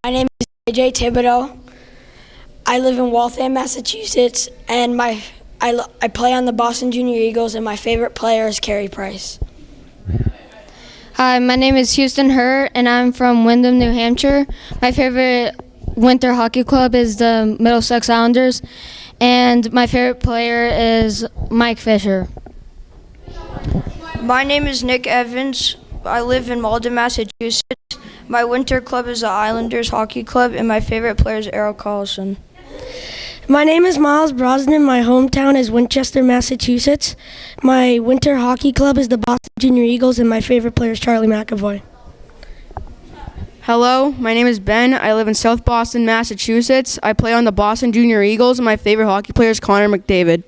My name is AJ Thibodeau. I live in Waltham, Massachusetts, and I play on the Boston Junior Eagles, and my favorite player is Carey Price. Hi, my name is Houston Hurt, and I'm from Windham, New Hampshire. My favorite winter hockey club is the Middlesex Islanders, and my favorite player is Mike Fisher. My name is Nick Evans. I live in Malden, Massachusetts. My winter club is the Islanders Hockey Club, and my favorite player is Errol Carlson. My name is Miles Brosnan. My hometown is Winchester, Massachusetts. My winter hockey club is the Boston Junior Eagles, and my favorite player is Charlie McAvoy. Hello, my name is Ben. I live in South Boston, Massachusetts. I play on the Boston Junior Eagles, and my favorite hockey player is Connor McDavid.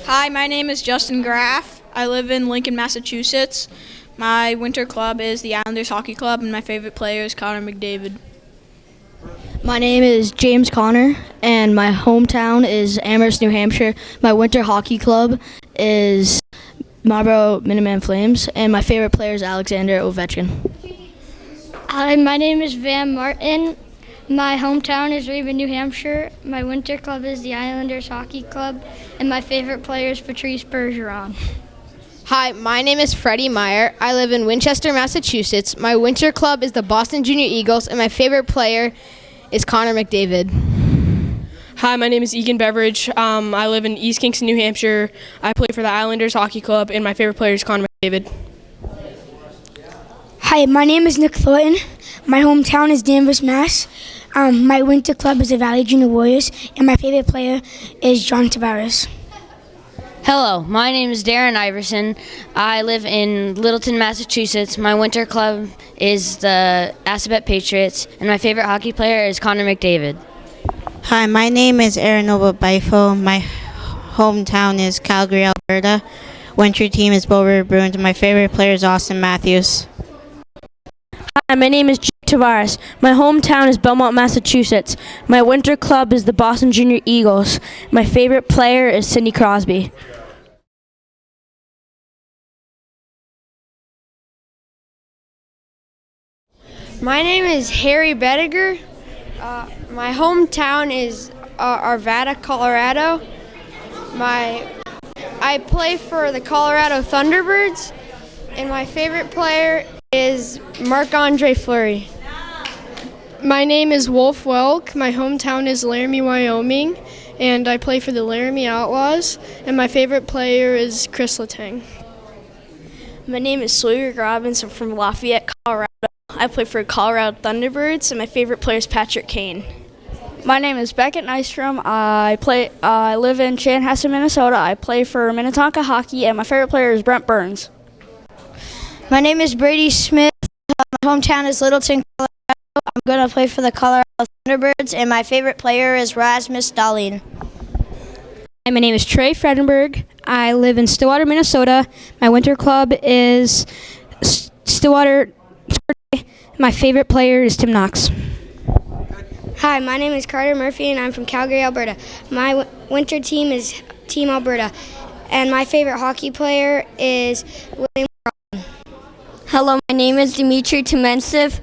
Hi, my name is Justin Graff. I live in Lincoln, Massachusetts. My winter club is the Islanders Hockey Club, and my favorite player is Connor McDavid. My name is James Connor, and my hometown is Amherst, New Hampshire. My winter hockey club is Marlborough Minuteman Flames, and my favorite player is Alexander Ovechkin. Hi, my name is Van Martin. My hometown is Raven, New Hampshire. My winter club is the Islanders Hockey Club, and my favorite player is Patrice Bergeron. Hi, my name is Freddie Meyer. I live in Winchester, Massachusetts. My winter club is the Boston Junior Eagles, and my favorite player is Connor McDavid. Hi, my name is Egan Beveridge. I live in East Kingston, New Hampshire. I play for the Islanders Hockey Club, and my favorite player is Connor McDavid. Hi, my name is Nick Thornton. My hometown is Danvers, Mass. My winter club is the Valley Junior Warriors, and my favorite player is John Tavares. Hello, my name is Darren Iverson. I live in Littleton, Massachusetts. My winter club is the Assabet Patriots, and my favorite hockey player is Connor McDavid. Hi, my name is Aranova Bifo. My hometown is Calgary, Alberta. Winter team is Bow River Bruins, and my favorite player is Austin Matthews. Hi, my name is Jake Tavares. My hometown is Belmont, Massachusetts. My winter club is the Boston Junior Eagles. My favorite player is Sidney Crosby. My name is Harry Bettiger. My hometown is Arvada, Colorado. I play for the Colorado Thunderbirds, and my favorite player is Marc-Andre Fleury. My name is Wolf Welk. My hometown is Laramie, Wyoming, and I play for the Laramie Outlaws, and my favorite player is Chris Letang. My name is Sawyer Robbins. I'm from Lafayette, Colorado. I play for Colorado Thunderbirds, and my favorite player is Patrick Kane. My name is Beckett Nystrom. I live in Chanhassen, Minnesota. I play for Minnetonka Hockey, and my favorite player is Brent Burns. My name is Brady Smith. My hometown is Littleton, Colorado. I'm going to play for the Colorado Thunderbirds, and my favorite player is Rasmus Dahlin. Hi, my name is Trey Fredenberg. I live in Stillwater, Minnesota. My winter club is Stillwater. My favorite player is Tim Knox. Hi, my name is Carter Murphy, and I'm from Calgary, Alberta. My winter team is Team Alberta, and my favorite hockey player is William. Hello, my name is Dmitry Timentsev.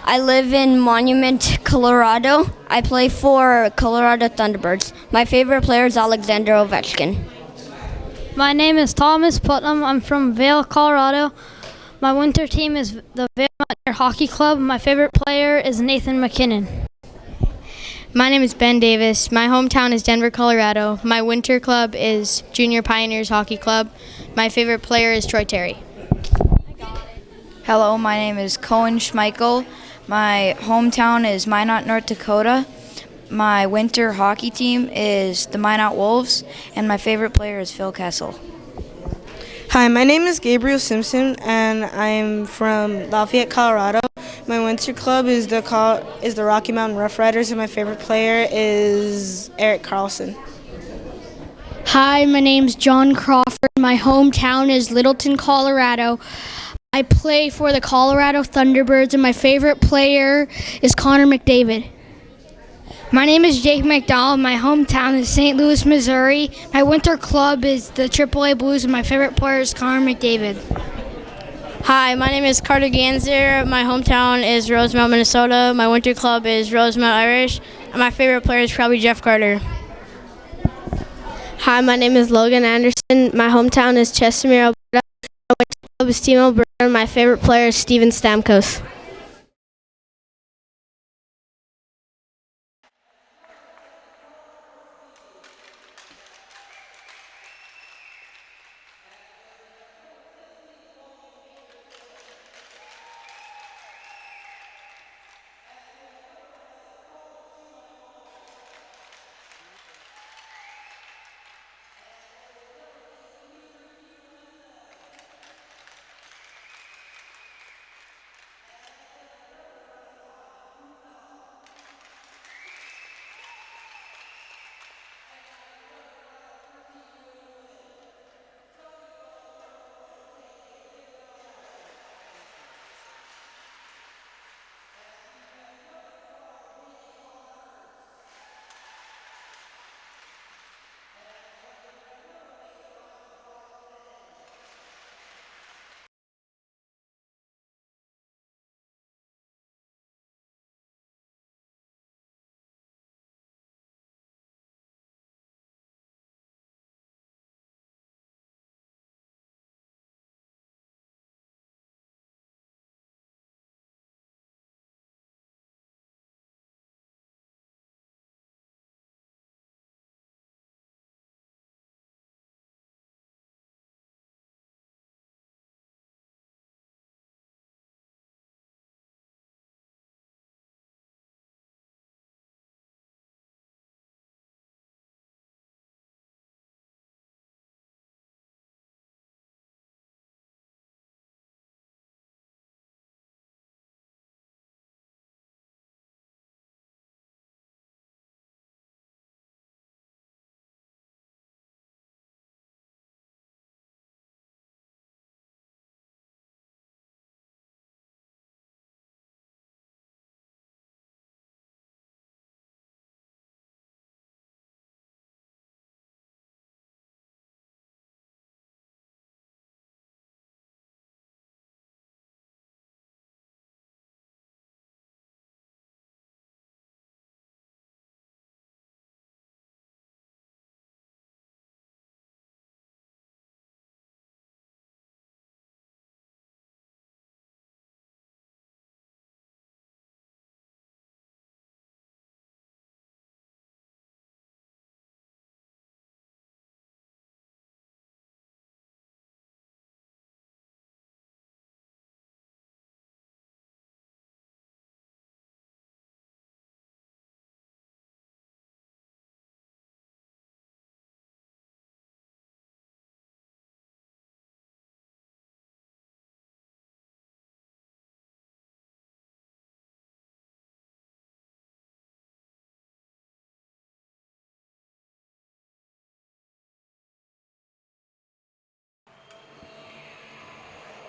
I live in Monument, Colorado. I play for Colorado Thunderbirds. My favorite player is Alexander Ovechkin. My name is Thomas Putnam. I'm from Vail, Colorado. My winter team is the Vail Mountaineer Hockey Club. My favorite player is Nathan McKinnon. My name is Ben Davis. My hometown is Denver, Colorado. My winter club is Junior Pioneers Hockey Club. My favorite player is Troy Terry. Hello, my name is Cohen Schmeichel. My hometown is Minot, North Dakota. My winter hockey team is the Minot Wolves, and my favorite player is Phil Kessel. Hi, my name is Gabriel Simpson, and I'm from Lafayette, Colorado. My winter club is the Rocky Mountain Rough Riders, and my favorite player is Eric Carlson. Hi, my name's John Crawford. My hometown is Littleton, Colorado. I play for the Colorado Thunderbirds, and my favorite player is Connor McDavid. My name is Jake McDowell. My hometown is St. Louis, Missouri. My winter club is the AAA Blues, and my favorite player is Connor McDavid. Hi, my name is Carter Ganser. My hometown is Rosemount, Minnesota. My winter club is Rosemount Irish. And my favorite player is probably Jeff Carter. Hi, my name is Logan Anderson. My hometown is Chestermere, Alberta. My winter club is Team Alberta. And my favorite player is Steven Stamkos.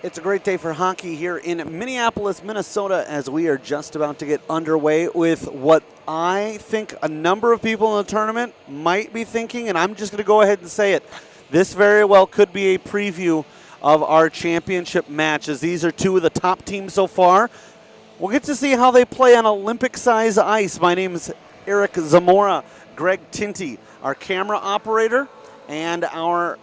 It's a great day for hockey here in Minneapolis, Minnesota, as we are just about to get underway with what I think a number of people in the tournament might be thinking, and I'm just going to go ahead and say it. This very well could be a preview of our championship match, as these are two of the top teams so far. We'll get to see how they play on Olympic-size ice. My name is Eric Zamora, Greg Tinty, our camera operator, and our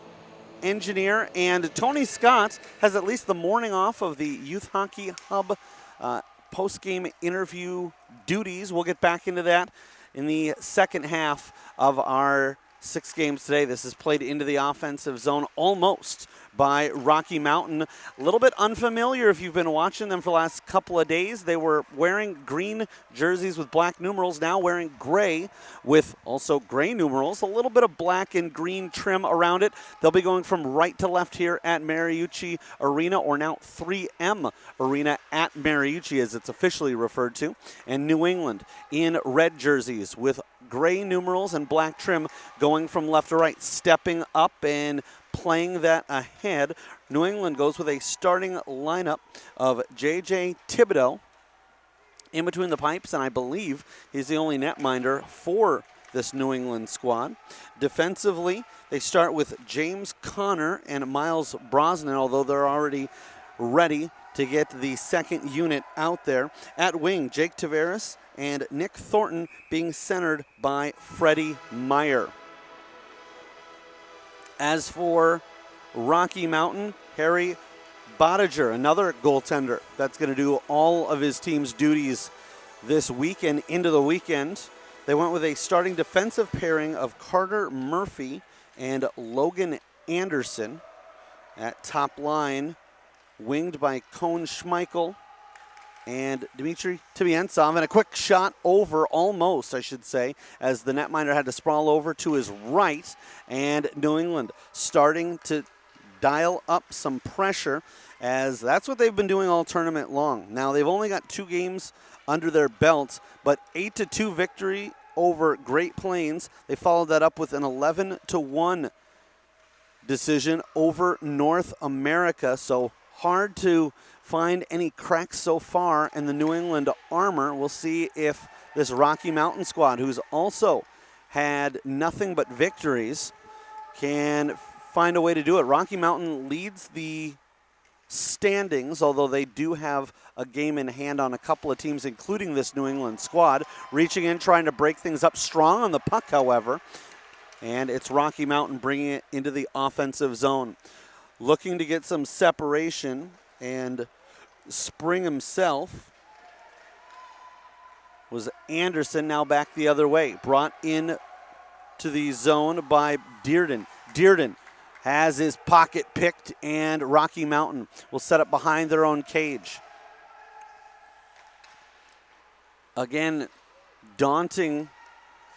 engineer, and Tony Scott has at least the morning off of the Youth Hockey Hub post-game interview duties. We'll get back into that in the second half of our 6 games today. This is played into the offensive zone almost by Rocky Mountain. A little bit unfamiliar if you've been watching them for the last couple of days. They were wearing green jerseys with black numerals, now wearing gray with also gray numerals, a little bit of black and green trim around it. They'll be going from right to left here at Mariucci Arena, or now 3M Arena at Mariucci as it's officially referred to. And New England in red jerseys with gray numerals and black trim going from left to right, stepping up and playing that ahead. New England goes with a starting lineup of J.J. Thibodeau in between the pipes, and I believe he's the only netminder for this New England squad. Defensively, they start with James Conner and Miles Brosnan, although they're already ready to get the second unit out there. At wing, Jake Tavares and Nick Thornton being centered by Freddie Meyer. As for Rocky Mountain, Harry Bottiger, another goaltender that's going to do all of his team's duties this weekend into the weekend. They went with a starting defensive pairing of Carter Murphy and Logan Anderson. At top line, winged by Cone Schmeichel and Dmitry Tibiantsov. And a quick shot over, almost, I should say, as the netminder had to sprawl over to his right. And New England starting to dial up some pressure, as that's what they've been doing all tournament long. Now, they've only got 2 games under their belts, but 8-2 victory over Great Plains. They followed that up with an 11-1 decision over North America. So hard to find any cracks so far in the New England armor. We'll see if this Rocky Mountain squad, who's also had nothing but victories, can find a way to do it. Rocky Mountain leads the standings, although they do have a game in hand on a couple of teams, including this New England squad. Reaching in, trying to break things up strong on the puck, however. And it's Rocky Mountain bringing it into the offensive zone. Looking to get some separation, and Spring himself was Anderson, now back the other way. Brought in to the zone by Dearden. Dearden has his pocket picked, and Rocky Mountain will set up behind their own cage. Again, daunting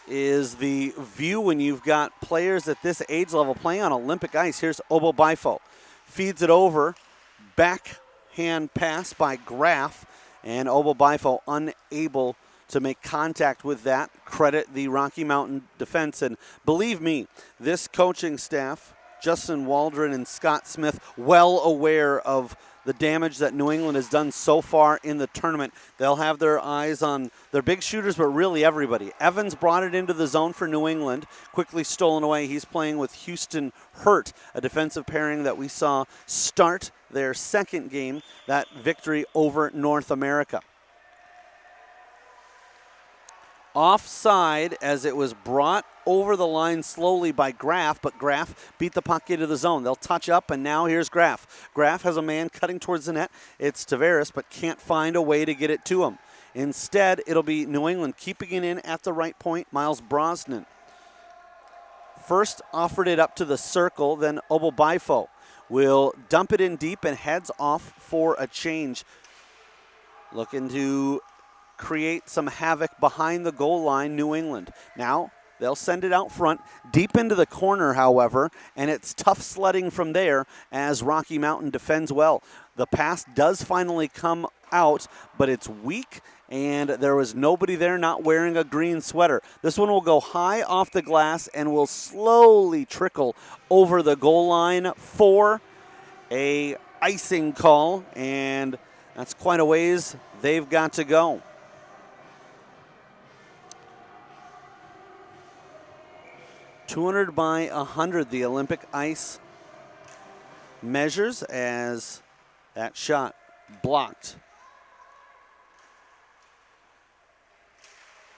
is the view when you've got players at this age level playing on Olympic ice. Here's Obo Bifo. Feeds it over. Backhand pass by Graff, and Obo Bifo unable to make contact with that. Credit the Rocky Mountain defense. And believe me, this coaching staff, Justin Waldron and Scott Smith, well aware of the damage that New England has done so far in the tournament. They'll have their eyes on their big shooters, but really everybody. Evans brought it into the zone for New England, quickly stolen away. He's playing with Houston Hurt, a defensive pairing that we saw start their second game, that victory over North America. Offside as it was brought over the line slowly by Graff, but Graff beat the puck into the zone. They'll touch up, and now here's Graff. Graff has a man cutting towards the net. It's Tavares, but can't find a way to get it to him. Instead, it'll be New England keeping it in at the right point. Miles Brosnan first offered it up to the circle, then Obo Bifo will dump it in deep and heads off for a change. Looking to create some havoc behind the goal line, New England. Now they'll send it out front, deep into the corner, however, and it's tough sledding from there as Rocky Mountain defends well. The pass does finally come out, but it's weak, and there was nobody there not wearing a green sweater. This one will go high off the glass and will slowly trickle over the goal line for a icing call, and that's quite a ways they've got to go. .200 by 100, the Olympic ice measures as that shot blocked.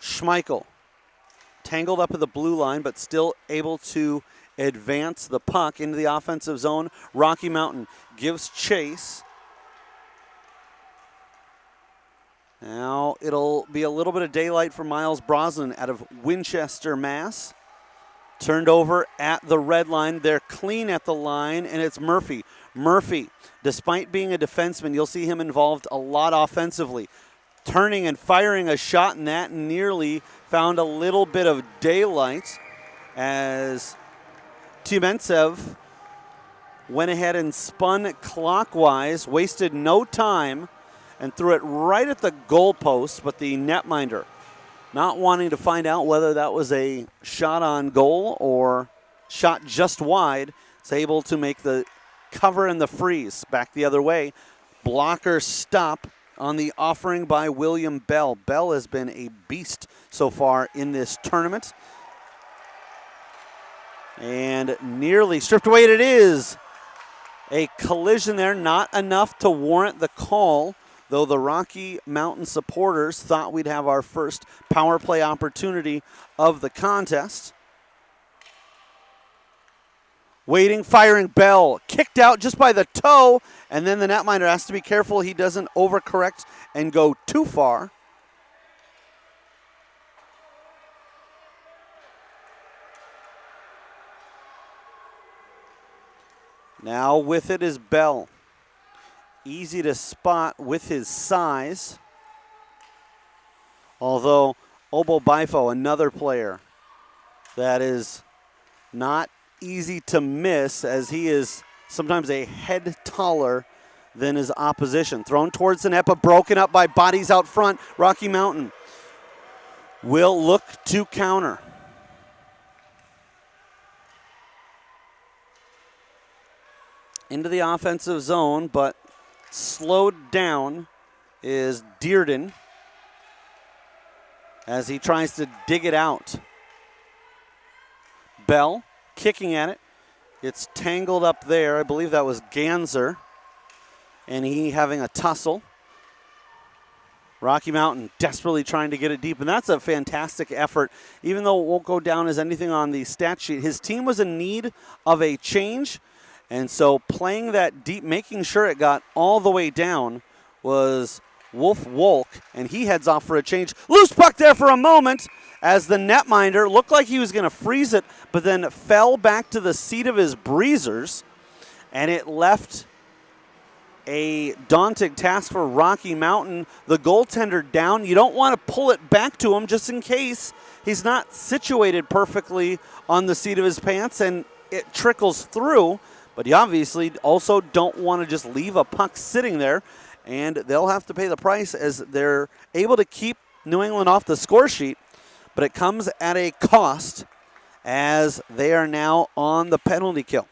Schmeichel tangled up at the blue line, but still able to advance the puck into the offensive zone. Rocky Mountain gives chase. Now it'll be a little bit of daylight for Miles Brosnan out of Winchester, Mass. Turned over at the red line. They're clean at the line, and it's Murphy. Murphy, despite being a defenseman, you'll see him involved a lot offensively. Turning and firing a shot, and that nearly found a little bit of daylight as Tiumentsev went ahead and spun clockwise, wasted no time, and threw it right at the goalpost, but the netminder, not wanting to find out whether that was a shot on goal or shot just wide, is able to make the cover and the freeze back the other way. Blocker stop on the offering by William Bell. Bell has been a beast so far in this tournament. And nearly stripped away, it is A collision there, not enough to warrant the call, though the Rocky Mountain supporters thought we'd have our first power play opportunity of the contest. Waiting, firing, Bell kicked out just by the toe, and then the netminder has to be careful he doesn't overcorrect and go too far. Now with it is Bell. Easy to spot with his size. Although Obo Bifo, another player that is not easy to miss, as he is sometimes a head taller than his opposition. Thrown towards the net, but broken up by bodies out front. Rocky Mountain will look to counter. Into the offensive zone, but slowed down is Dearden as he tries to dig it out. Bell kicking at it. It's tangled up there. I believe that was Ganser, and he having a tussle. Rocky Mountain desperately trying to get it deep, and that's a fantastic effort. Even though it won't go down as anything on the stat sheet, his team was in need of a change. And so playing that deep, making sure it got all the way down, was Wolf Wolk, and he heads off for a change. Loose puck there for a moment as the netminder looked like he was going to freeze it, but then fell back to the seat of his breezers, and it left a daunting task for Rocky Mountain. The goaltender down. You don't want to pull it back to him just in case he's not situated perfectly on the seat of his pants and it trickles through. But you obviously also don't want to just leave a puck sitting there, and they'll have to pay the price as they're able to keep New England off the score sheet, but it comes at a cost as they are now on the penalty kill.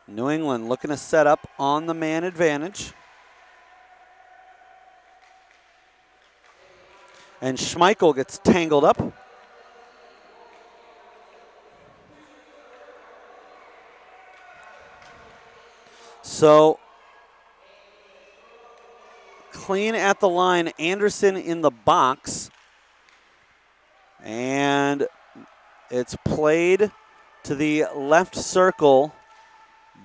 New England looking to set up on the man advantage. And Schmeichel gets tangled up. So clean at the line, Anderson in the box. And it's played to the left circle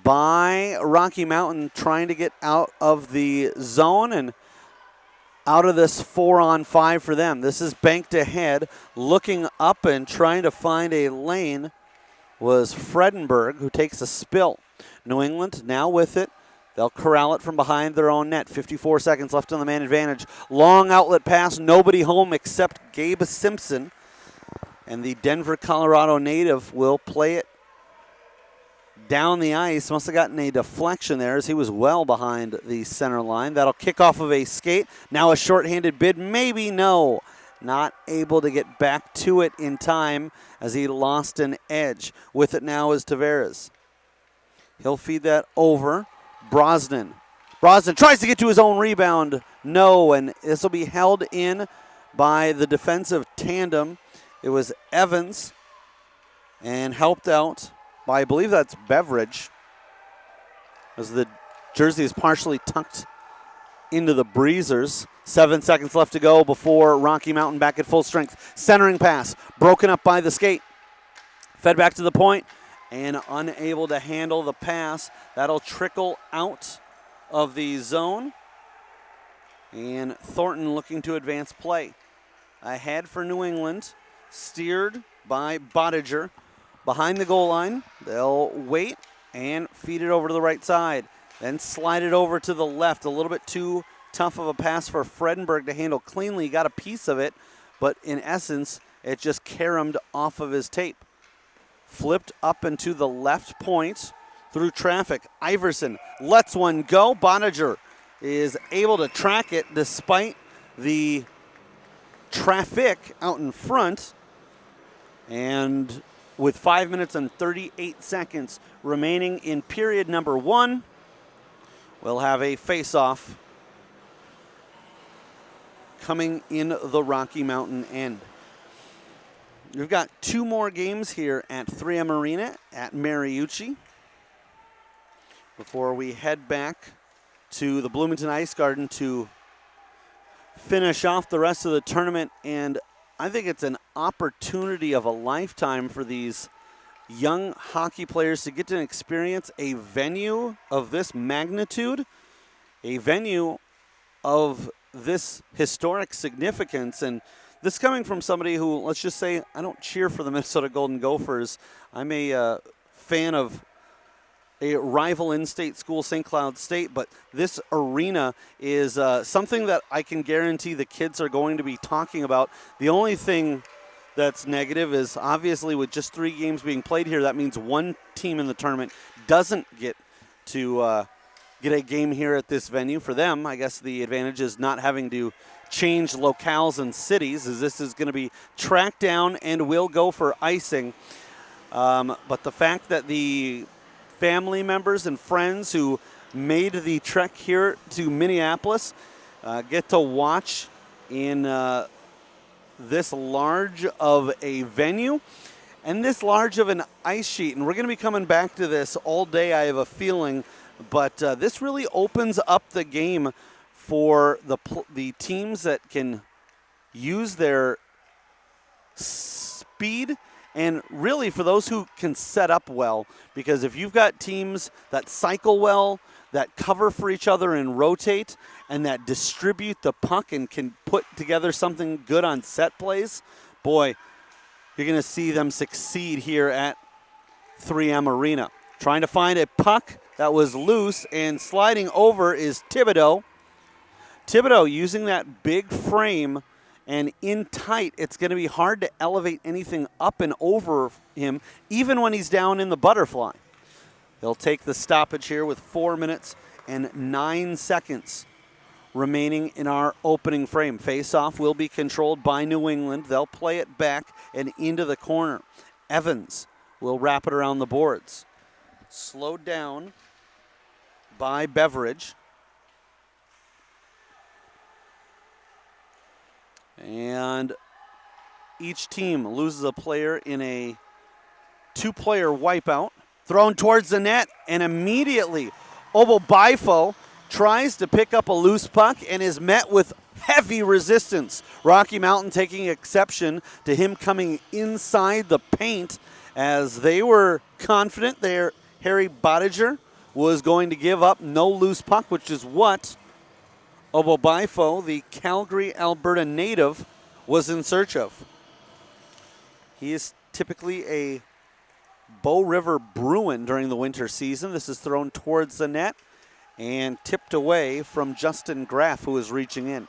by Rocky Mountain, trying to get out of the zone and out of this 4-on-5 for them. This is banked ahead, looking up and trying to find a lane was Fredenberg, who takes a spill. New England now with it. They'll corral it from behind their own net. 54 seconds left on the man advantage. Long outlet pass, nobody home except Gabe Simpson. And the Denver, Colorado native will play it down the ice. Must have gotten a deflection there as he was well behind the center line. That'll kick off of a skate. Now a shorthanded bid. Maybe no. Not able to get back to it in time as he lost an edge. With it now is Tavares. He'll feed that over. Brosnan. Brosnan tries to get to his own rebound. No, and this will be held in by the defensive tandem. It was Evans and helped out by, I believe that's Beveridge, as the jersey is partially tucked into the breezers. 7 seconds left to go before Rocky Mountain back at full strength. Centering pass, broken up by the skate. Fed back to the point and unable to handle the pass. That'll trickle out of the zone. And Thornton looking to advance play. Ahead for New England, steered by Bottiger. Behind the goal line, they'll wait and feed it over to the right side. Then slide it over to the left. A little bit too tough of a pass for Fredenberg to handle cleanly. He got a piece of it, but in essence, it just caromed off of his tape. Flipped up into the left point through traffic. Iverson lets one go. Bottiger is able to track it despite the traffic out in front. And with 5 minutes and 38 seconds remaining in period number 1, we'll have a face-off coming in the Rocky Mountain end. We've got 2 more games here at 3M Arena at Mariucci before we head back to the Bloomington Ice Garden to finish off the rest of the tournament. And I think it's an opportunity of a lifetime for these young hockey players to get to experience a venue of this magnitude, a venue of this historic significance. And this coming from somebody who, let's just say, I don't cheer for the Minnesota Golden Gophers. I'm a fan of a rival in-state school, St. Cloud State, but this arena is something that I can guarantee the kids are going to be talking about. The only thing that's negative is obviously with just 3 games being played here, that means one team in the tournament doesn't get to get a game here at this venue. For them, I guess the advantage is not having to change locales and cities, as this is going to be tracked down and will go for icing. But the fact that the family members and friends who made the trek here to Minneapolis get to watch in this large of a venue and this large of an ice sheet. And we're going to be coming back to this all day, I have a feeling. But this really opens up the game for the teams that can use their speed, and really for those who can set up well. Because if you've got teams that cycle well, that cover for each other and rotate, and that distribute the puck and can put together something good on set plays, boy, you're going to see them succeed here at 3M Arena. Trying to find a puck that was loose, and sliding over is Thibodeau. Thibodeau using that big frame, and in tight, it's going to be hard to elevate anything up and over him, even when he's down in the butterfly. They'll take the stoppage here with 4 minutes and 9 seconds remaining in our opening frame. Face-off will be controlled by New England. They'll play it back and into the corner. Evans will wrap it around the boards. Slowed down by Beveridge. And each team loses a player in a 2-player wipeout. Thrown towards the net, and immediately Obo Bifo tries to pick up a loose puck and is met with heavy resistance. Rocky Mountain taking exception to him coming inside the paint, as they were confident there Harry Bottiger was going to give up no loose puck, which is what Obo Bifo, the Calgary, Alberta native, was in search of. He is typically a Bow River Bruin during the winter season. This is thrown towards the net and tipped away from Justin Graff, who is reaching in.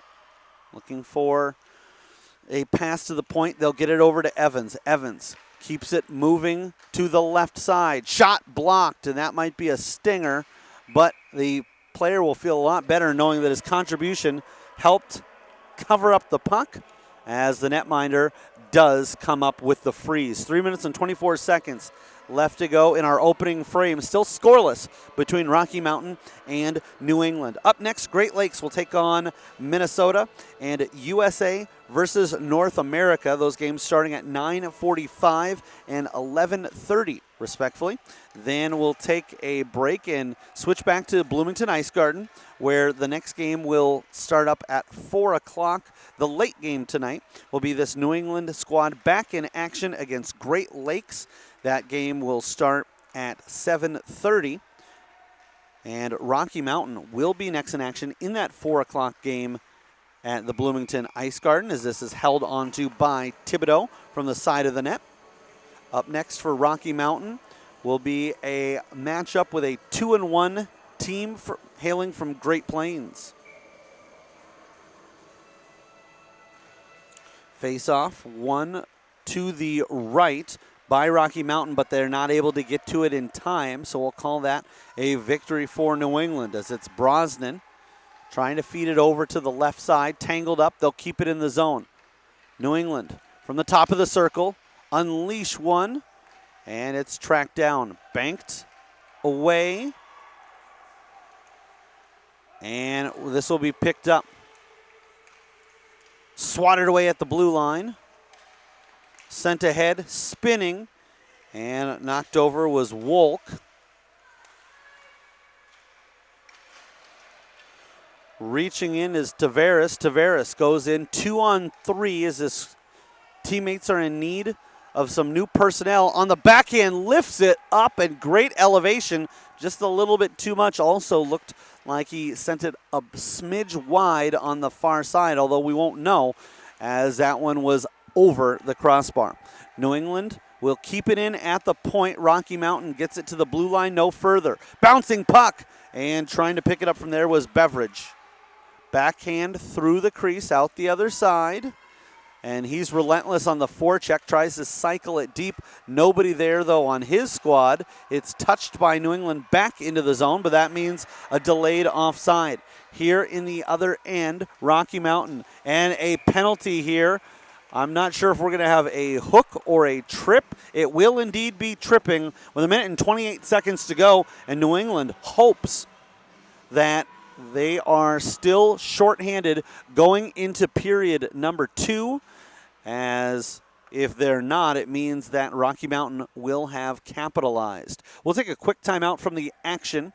Looking for a pass to the point. They'll get it over to Evans. Evans keeps it moving to the left side. Shot blocked, and that might be a stinger, but the player will feel a lot better knowing that his contribution helped cover up the puck, as the netminder does come up with the freeze. 3 minutes and 24 seconds left to go in our opening frame. Still scoreless between Rocky Mountain and New England. Up next, Great Lakes will take on Minnesota, and USA versus North America. Those games starting at 9:45 and 11:30, respectively. Then we'll take a break and switch back to Bloomington Ice Garden, where the next game will start up at 4 o'clock. The late game tonight will be this New England squad back in action against Great Lakes. That game will start at 7:30. And Rocky Mountain will be next in action in that 4 o'clock game at the Bloomington Ice Garden, as this is held onto by Thibodeau from the side of the net. Up next for Rocky Mountain will be a matchup with a 2-1 team hailing from Great Plains. Face-off, one to the right by Rocky Mountain, but they're not able to get to it in time, so we'll call that a victory for New England, as it's Brosnan trying to feed it over to the left side. Tangled up, they'll keep it in the zone. New England from the top of the circle, unleash one, and it's tracked down. Banked away, and this will be picked up. Swatted away at the blue line. sent ahead, spinning, and knocked over was Wolk. Reaching in is Tavares. Tavares goes in 2-on-3 as his teammates are in need of some new personnel. On the backhand, lifts it up and great elevation. Just a little bit too much. Also looked like he sent it a smidge wide on the far side, although we won't know as that one was over the crossbar. New England will keep it in at the point. Rocky Mountain gets it to the blue line, no further. Bouncing puck, and trying to pick it up from there was Beveridge. Backhand through the crease, out the other side. And he's relentless on the forecheck, tries to cycle it deep. Nobody there, though, on his squad. It's touched by New England back into the zone, but that means a delayed offside. Here in the other end, Rocky Mountain. And a penalty here. I'm not sure if we're going to have a hook or a trip. It will indeed be tripping with 1 minute and 28 seconds to go. And New England hopes that they are still shorthanded going into period number 2, as if they're not, it means that Rocky Mountain will have capitalized. We'll take a quick timeout from the action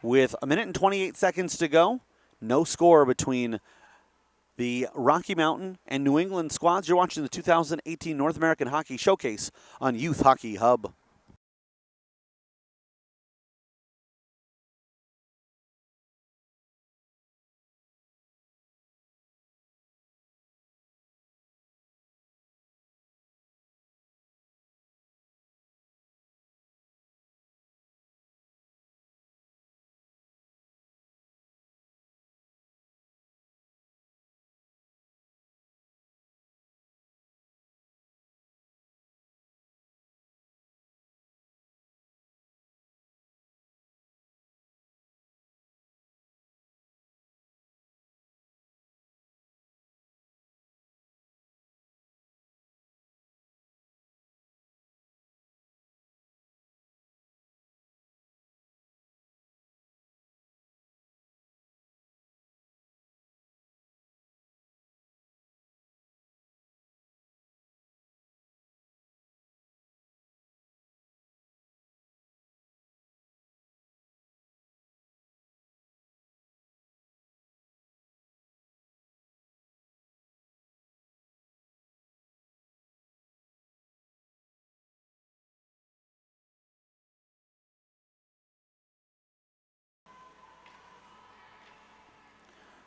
with 1 minute and 28 seconds to go. No score between the Rocky Mountain and New England squads. You're watching the 2018 North American Hockey Showcase on Youth Hockey Hub.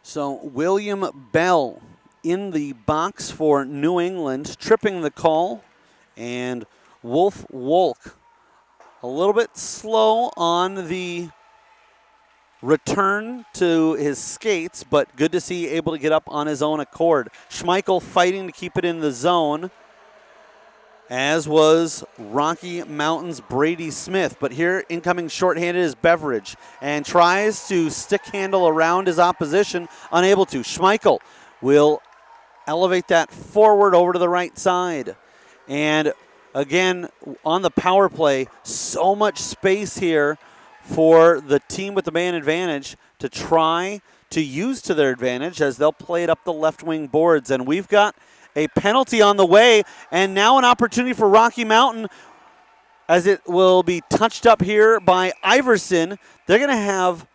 So William Bell in the box for New England, tripping the call, and Wolf Wolk a little bit slow on the return to his skates, but good to see able to get up on his own accord. Schmeichel fighting to keep it in the zone, as was Rocky Mountain's Brady Smith. But here, incoming shorthanded is Beveridge, and tries to stick handle around his opposition, unable to. Schmeichel will elevate that forward over to the right side. And again, on the power play, so much space here for the team with the man advantage to try to use to their advantage as they'll play it up the left wing boards. And we've got a penalty on the way, and now an opportunity for Rocky Mountain as it will be touched up here by Iverson. They're going to have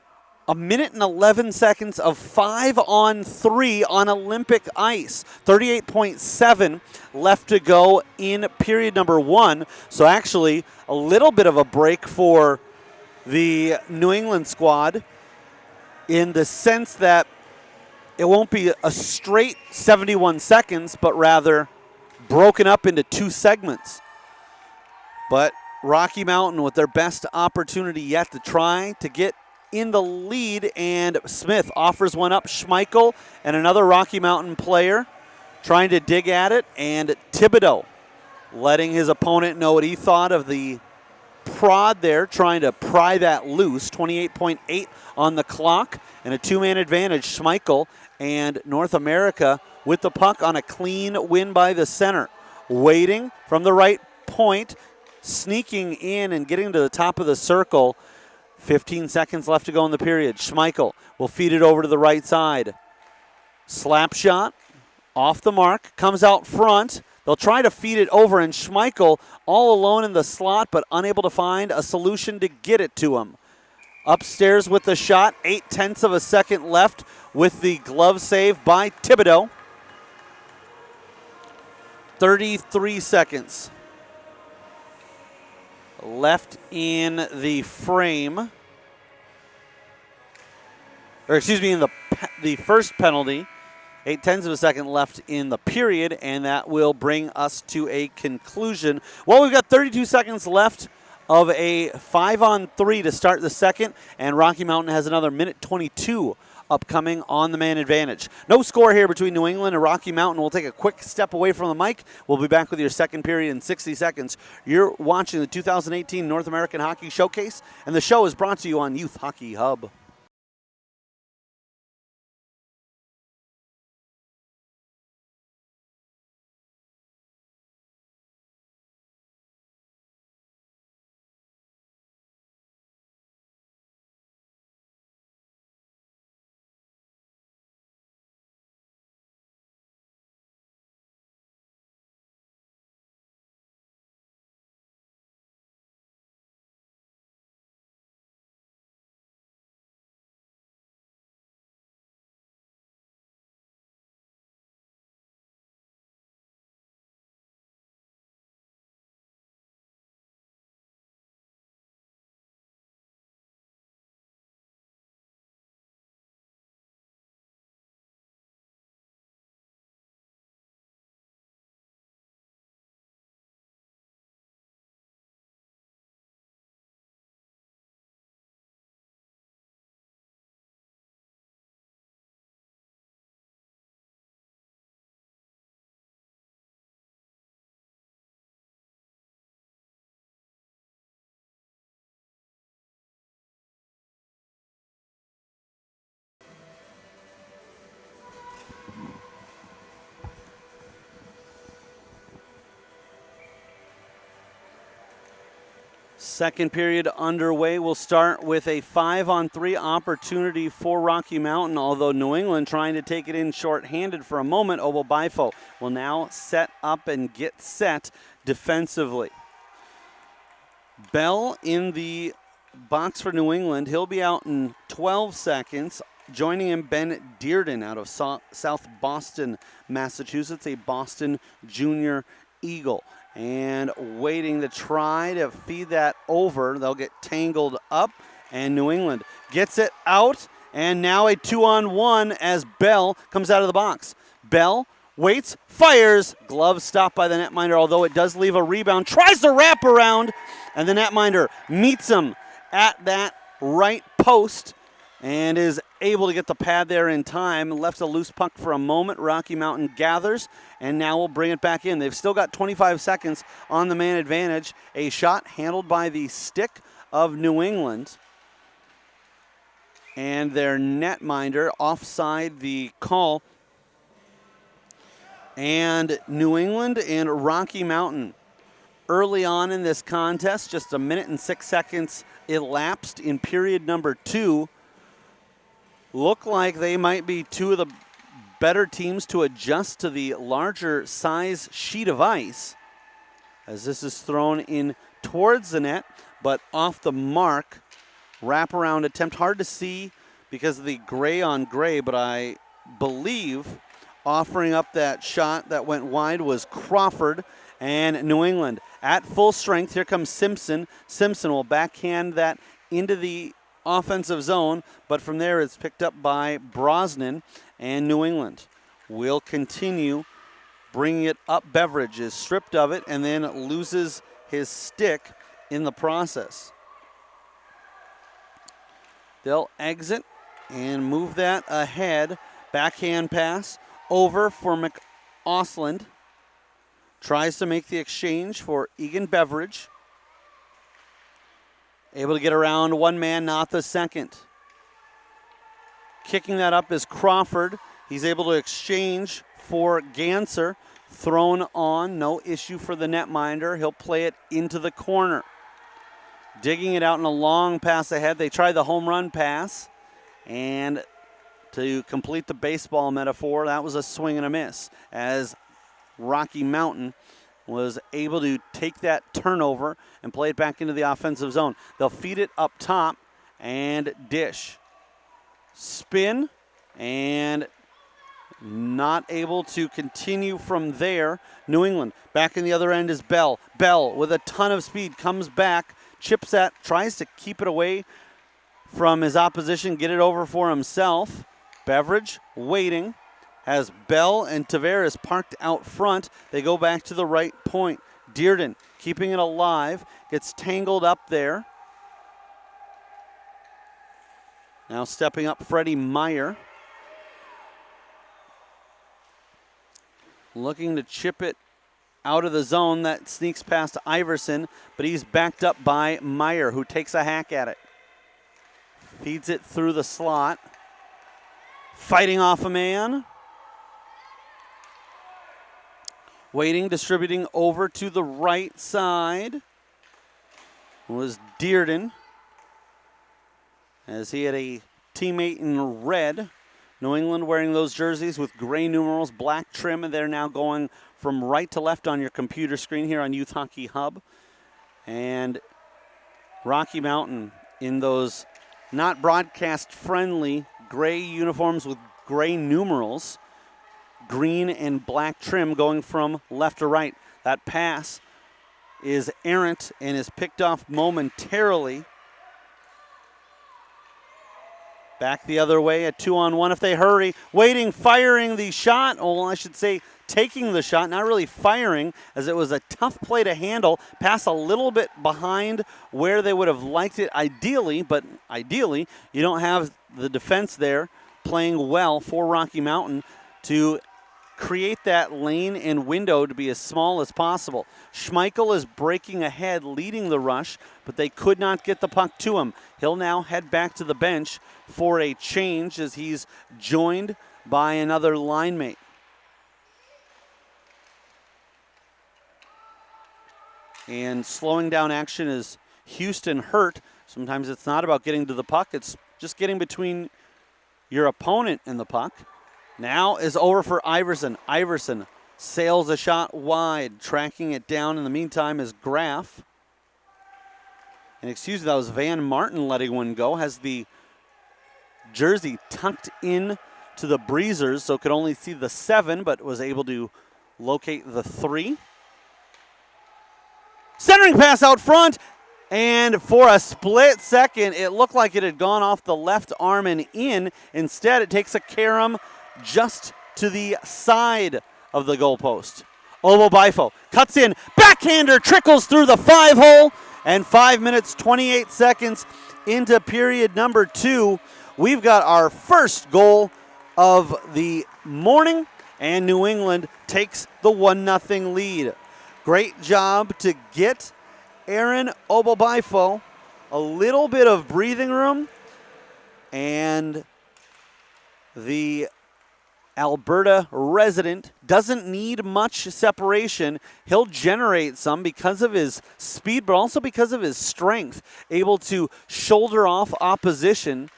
1 minute and 11 seconds of 5-on-3 on Olympic ice. 38.7 left to go in period number 1. So actually a little bit of a break for the New England squad in the sense that it won't be a straight 71 seconds, but rather broken up into 2 segments. But Rocky Mountain with their best opportunity yet to try to get in the lead, and Smith offers one up. Schmeichel and another Rocky Mountain player trying to dig at it, and Thibodeau letting his opponent know what he thought of the prod there, trying to pry that loose. 28.8 on the clock, and a 2-man advantage. Schmeichel and North America with the puck on a clean win by the center. Waiting from the right point, sneaking in and getting to the top of the circle. 15 seconds left to go in the period. Schmeichel will feed it over to the right side. Slap shot, off the mark, comes out front. They'll try to feed it over, and Schmeichel all alone in the slot, but unable to find a solution to get it to him. Upstairs with the shot, 0.8 of a second left with the glove save by Thibodeau. 33 seconds left in the frame. Or excuse me, in the first penalty. 0.8 of a second left in the period, and that will bring us to a conclusion. Well, we've got 32 seconds left of a 5-on-3 to start the second, and Rocky Mountain has another minute 22 upcoming on the man advantage. No score here between New England and Rocky Mountain. We'll take a quick step away from the mic. We'll be back with your second period in 60 seconds. You're watching the 2018 North American Hockey Showcase, and the show is brought to you on Youth Hockey Hub. Second period underway. We'll start with a 5-on-3 opportunity for Rocky Mountain, although New England trying to take it in shorthanded for a moment. Obo Bifo will now set up and get set defensively. Bell in the box for New England. He'll be out in 12 seconds. Joining him, Ben Dearden out of South Boston, Massachusetts, a Boston Junior Eagle. And waiting to try to feed that over. They'll get tangled up, and New England gets it out, and now a 2-on-1 as Bell comes out of the box. Bell waits, fires, glove stopped by the netminder, although it does leave a rebound, tries to wrap around, and the netminder meets him at that right post and is able to get the pad there in time. Left a loose puck for a moment. Rocky Mountain gathers, and now we'll bring it back in. They've still got 25 seconds on the man advantage. A shot handled by the stick of New England. And their netminder offside the call. And New England and Rocky Mountain early on in this contest, just 1 minute and 6 seconds elapsed in period number 2. Look like they might be two of the better teams to adjust to the larger size sheet of ice, as this is thrown in towards the net, but off the mark. Wraparound attempt, hard to see because of the gray on gray, but I believe offering up that shot that went wide was Crawford. And New England at full strength. Here comes Simpson. Simpson will backhand that into the offensive zone, but from there it's picked up by Brosnan, and New England will continue bringing it up. Beveridge is stripped of it and then loses his stick in the process. They'll exit and move that ahead. Backhand pass over for McAusland. Tries to make the exchange for Egan Beveridge. Able to get around one man, not the second. Kicking that up is Crawford. He's able to exchange for Ganser. Thrown on, no issue for the netminder. He'll play it into the corner. Digging it out in a long pass ahead. They try the home run pass. And to complete the baseball metaphor, that was a swing and a miss, as Rocky Mountain was able to take that turnover and play it back into the offensive zone. They'll feed it up top and dish. Spin and not able to continue from there. New England back in the other end is Bell. Bell with a ton of speed comes back, chips at, tries to keep it away from his opposition, get it over for himself. Beveridge waiting. Has Bell and Tavares parked out front. They go back to the right point. Dearden keeping it alive. Gets tangled up there. Now stepping up Freddie Meyer. Looking to chip it out of the zone. That sneaks past Iverson, but he's backed up by Meyer, who takes a hack at it. Feeds it through the slot. Fighting off a man. Waiting, distributing over to the right side was Dearden, as he had a teammate in red. New England wearing those jerseys with gray numerals, black trim, and they're now going from right to left on your computer screen here on Youth Hockey Hub. And Rocky Mountain in those not broadcast-friendly gray uniforms with gray numerals. Green and black trim going from left to right. That pass is errant and is picked off momentarily. Back the other way, a 2-on-1 if they hurry. Waiting, firing the shot. Oh, I should say taking the shot, not really firing, as it was a tough play to handle. Pass a little bit behind where they would have liked it ideally, but ideally you don't have the defense there playing well for Rocky Mountain to create that lane and window to be as small as possible. Schmeichel is breaking ahead, leading the rush, but they could not get the puck to him. He'll now head back to the bench for a change as he's joined by another line mate. And slowing down action is Houston Hurt. Sometimes it's not about getting to the puck, it's just getting between your opponent and the puck. Now is over for Iverson. Iverson sails a shot wide, tracking it down. In the meantime is Graff. And excuse me, that was Van Martin letting one go. Has the jersey tucked in to the Breezers, so could only see the 7, but was able to locate the 3. Centering pass out front. And for a split second, it looked like it had gone off the left arm and in. Instead, it takes a carom just to the side of the goalpost. Obo Bifo cuts in, backhander trickles through the 5-hole, and 5 minutes, 28 seconds into period number 2. We've got our first goal of the morning, and New England takes the 1-0 lead. Great job to get Aaron Obo Bifo a little bit of breathing room, and the Alberta resident doesn't need much separation. He'll generate some because of his speed, but also because of his strength, able to shoulder off opposition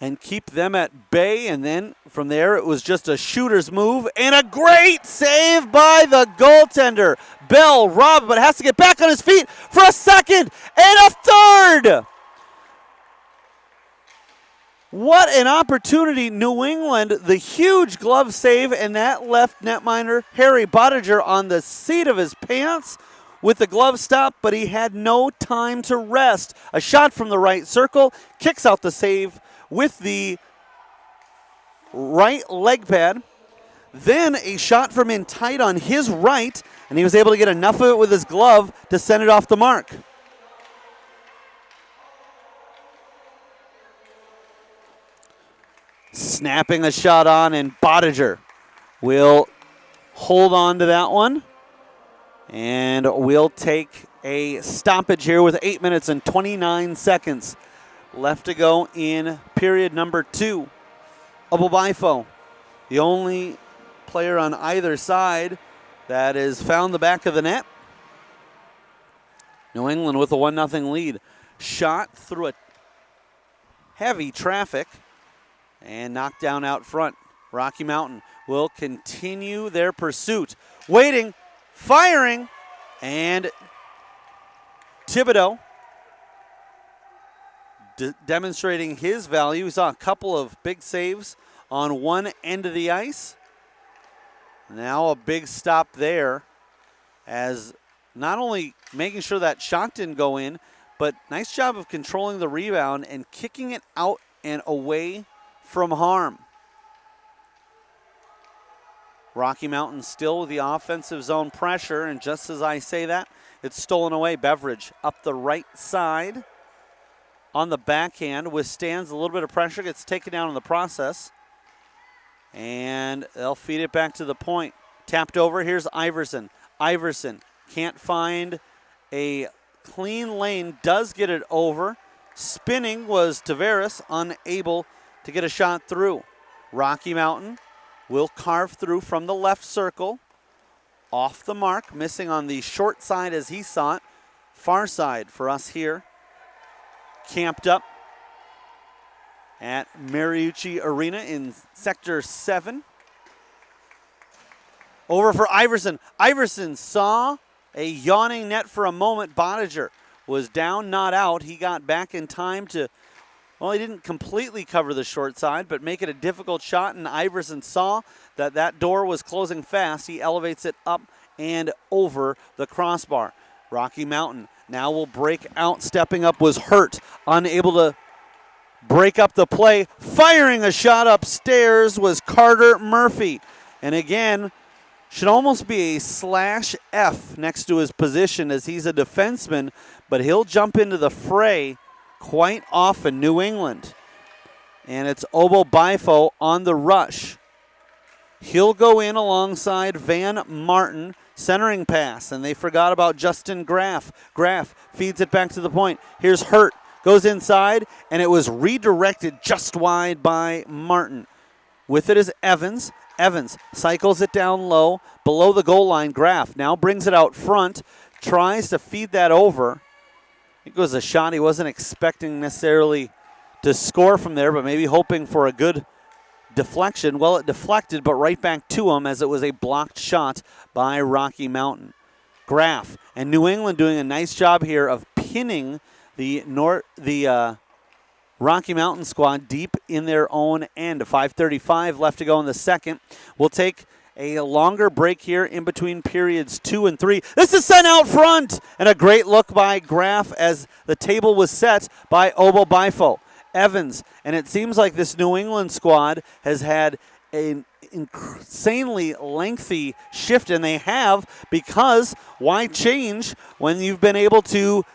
and keep them at bay. And then from there, it was just a shooter's move and a great save by the goaltender. Bell robbed, but has to get back on his feet for a second and a third. What an opportunity. New England, the huge glove save, and that left netminder Harry Bottiger on the seat of his pants with the glove stop, but he had no time to rest. A shot from the right circle, kicks out the save with the right leg pad. Then a shot from in tight on his right, and he was able to get enough of it with his glove to send it off the mark. Snapping a shot on, and Bottiger will hold on to that one. And we'll take a stoppage here with 8 minutes and 29 seconds left to go in period number 2. Obo Bifo, the only player on either side that has found the back of the net. New England with a 1-0 lead. Shot through a heavy traffic and knocked down out front. Rocky Mountain will continue their pursuit. Waiting, firing, and Thibodeau demonstrating his value. We saw a couple of big saves on one end of the ice. Now a big stop there, as not only making sure that shot didn't go in, but nice job of controlling the rebound and kicking it out and away from harm. Rocky Mountain still with the offensive zone pressure, and just as I say that, it's stolen away. Beveridge up the right side on the backhand, withstands a little bit of pressure, gets taken down in the process, and they'll feed it back to the point. Tapped over, here's Iverson. Iverson can't find a clean lane, does get it over. Spinning was Tavares, unable to get a shot through. Rocky Mountain will carve through from the left circle. Off the mark, missing on the short side as he saw it. Far side for us here. Camped up at Mariucci Arena in Sector 7. Over for Iverson. Iverson saw a yawning net for a moment. Bottiger was down, not out. He got back in time to, well, he didn't completely cover the short side, but make it a difficult shot, and Iverson saw that that door was closing fast. He elevates it up and over the crossbar. Rocky Mountain now will break out. Stepping up was Hurt, unable to break up the play. Firing a shot upstairs was Carter Murphy. And again, should almost be a /F next to his position, as he's a defenseman, but he'll jump into the fray quite often. New England. And it's Obo Bifo on the rush. He'll go in alongside Van Martin. Centering pass, and they forgot about Justin Graff. Graff feeds it back to the point. Here's Hurt. Goes inside, and it was redirected just wide by Martin. With it is Evans. Evans cycles it down low, below the goal line. Graff now brings it out front, tries to feed that over. I think it was a shot he wasn't expecting necessarily to score from there, but maybe hoping for a good deflection. Well, it deflected, but right back to him, as it was a blocked shot by Rocky Mountain. Graff and New England doing a nice job here of pinning the Rocky Mountain squad deep in their own end. 5:35 left to go in the second. We'll take a longer break here in between periods 2 and 3. This is sent out front, and a great look by Graff as the table was set by Obo Bifo. Evans, and it seems like this New England squad has had an insanely lengthy shift, and they have, because why change when you've been able to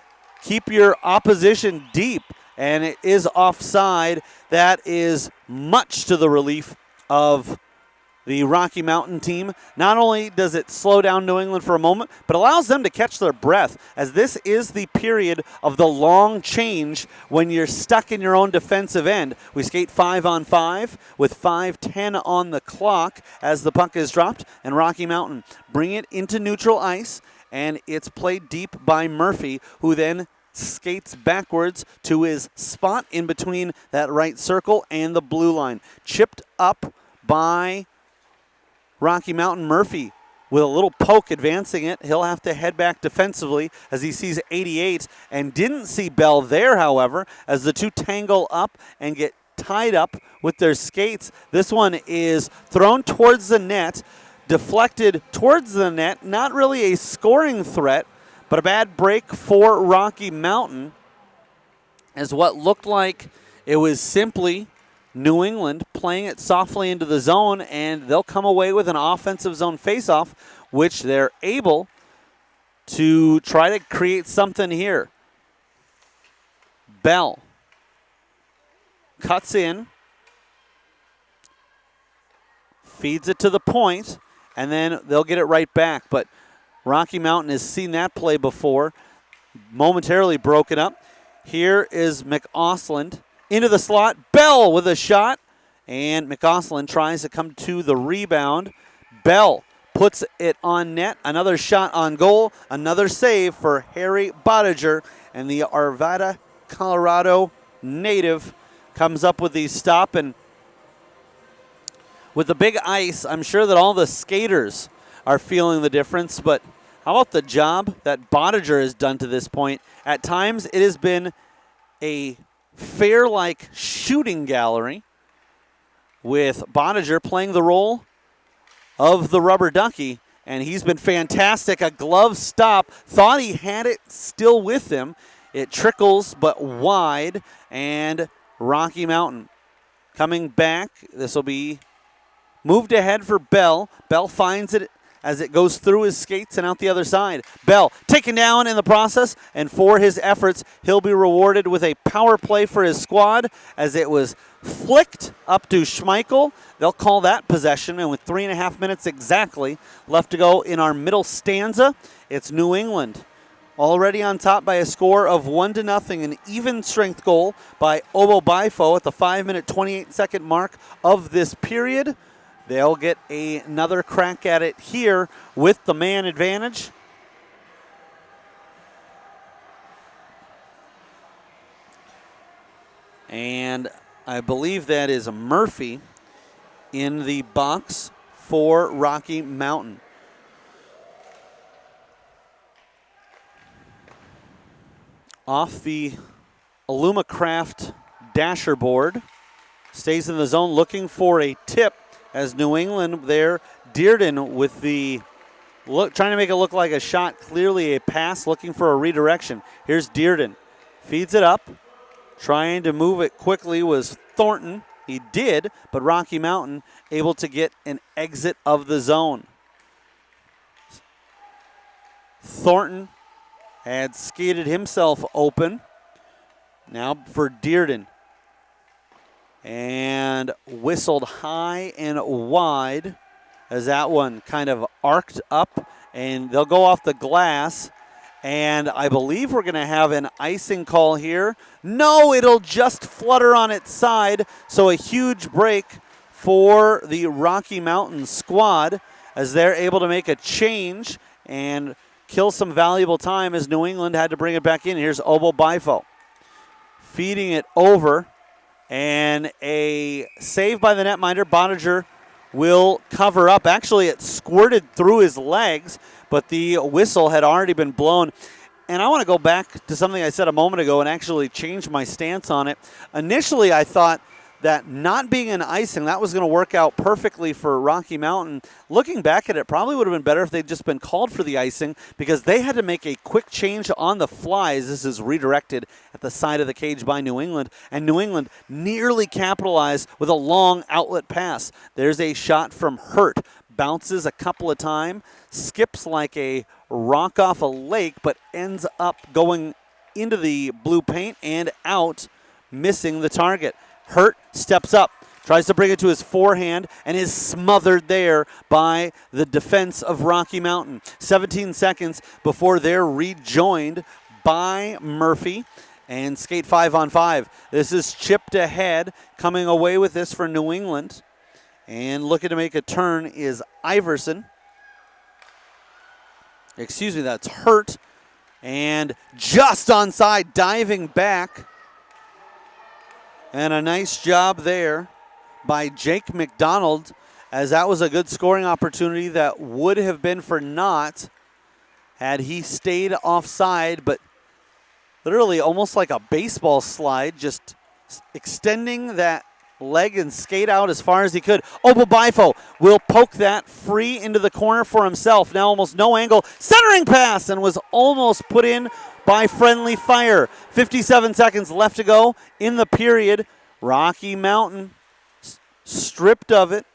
keep your opposition deep? And it is offside. That is much to the relief of the Rocky Mountain team. Not only does it slow down New England for a moment, but allows them to catch their breath, as this is the period of the long change when you're stuck in your own defensive end. We skate 5-on-5 with 5:10 on the clock as the puck is dropped, and Rocky Mountain bring it into neutral ice, and it's played deep by Murphy, who then skates backwards to his spot in between that right circle and the blue line. Chipped up by Rocky Mountain. Murphy with a little poke advancing it. He'll have to head back defensively as he sees 88 and didn't see Bell there, however, as the two tangle up and get tied up with their skates. This one is thrown towards the net, deflected towards the net. Not really a scoring threat, but a bad break for Rocky Mountain, as what looked like it was simply New England playing it softly into the zone, and they'll come away with an offensive zone faceoff, which they're able to try to create something here. Bell cuts in, feeds it to the point, and then they'll get it right back. But Rocky Mountain has seen that play before, momentarily broken up. Here is McAusland into the slot. Bell with a shot, and McAusland tries to come to the rebound. Bell puts it on net. Another shot on goal. Another save for Harry Bottiger, and the Arvada, Colorado native comes up with the stop, and with the big ice, I'm sure that all the skaters are feeling the difference, but how about the job that Boninger has done to this point? At times, it has been a fair-like shooting gallery with Boninger playing the role of the rubber ducky, and he's been fantastic. A glove stop. Thought he had it still with him. It trickles, but wide, and Rocky Mountain coming back. This will be moved ahead for Bell. Bell finds it as it goes through his skates and out the other side. Bell taken down in the process, and for his efforts, he'll be rewarded with a power play for his squad as it was flicked up to Schmeichel. They'll call that possession, and with 3.5 minutes exactly left to go in our middle stanza, it's New England already on top by a score of 1-0, an even strength goal by Obo Bifo at the 5-minute, 28-second mark of this period. They'll get another crack at it here with the man advantage. And I believe that is Murphy in the box for Rocky Mountain. Off the Alumacraft dasher board. Stays in the zone looking for a tip as New England there. Dearden with the look, trying to make it look like a shot. Clearly a pass, looking for a redirection. Here's Dearden. Feeds it up. Trying to move it quickly was Thornton. He did, but Rocky Mountain able to get an exit of the zone. Thornton had skated himself open. Now for Dearden. And whistled high and wide as that one kind of arced up. And they'll go off the glass. And I believe we're going to have an icing call here. No, it'll just flutter on its side. So a huge break for the Rocky Mountain squad as they're able to make a change and kill some valuable time as New England had to bring it back in. Here's Obo Bifo feeding it over, and a save by the netminder. Boninger will cover up. Actually, it squirted through his legs, but the whistle had already been blown. And I want to go back to something I said a moment ago and actually change my stance on it. Initially, I thought that not being an icing, that was going to work out perfectly for Rocky Mountain. Looking back at it, probably would have been better if they'd just been called for the icing because they had to make a quick change on the fly as this is redirected at the side of the cage by New England. And New England nearly capitalized with a long outlet pass. There's a shot from Hurt. Bounces a couple of times, skips like a rock off a lake, but ends up going into the blue paint and out, missing the target. Hurt steps up, tries to bring it to his forehand, and is smothered there by the defense of Rocky Mountain. 17 seconds before they're rejoined by Murphy and skate 5-on-5. This is chipped ahead, coming away with this for New England. And looking to make a turn is Iverson. Excuse me, that's Hurt. And just onside, diving back. And a nice job there by Jake McDonald, as that was a good scoring opportunity that would have been for naught had he stayed offside, but literally almost like a baseball slide, just extending that leg and skate out as far as he could. Obo Bifo will poke that free into the corner for himself. Now almost no angle. Centering pass and was almost put in by Friendly Fire. 57 seconds left to go in the period. Rocky Mountain stripped of it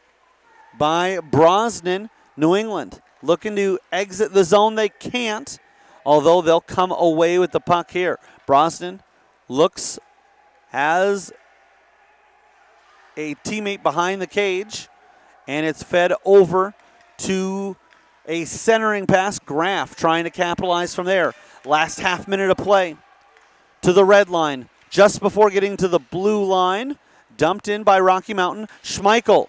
by Brosnan. New England looking to exit the zone. They can't, although they'll come away with the puck here. Brosnan looks, has a teammate behind the cage, and it's fed over to a centering pass. Graff trying to capitalize from there. Last half minute of play to the red line. Just before getting to the blue line, dumped in by Rocky Mountain. Schmeichel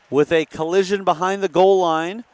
with a collision behind the goal line,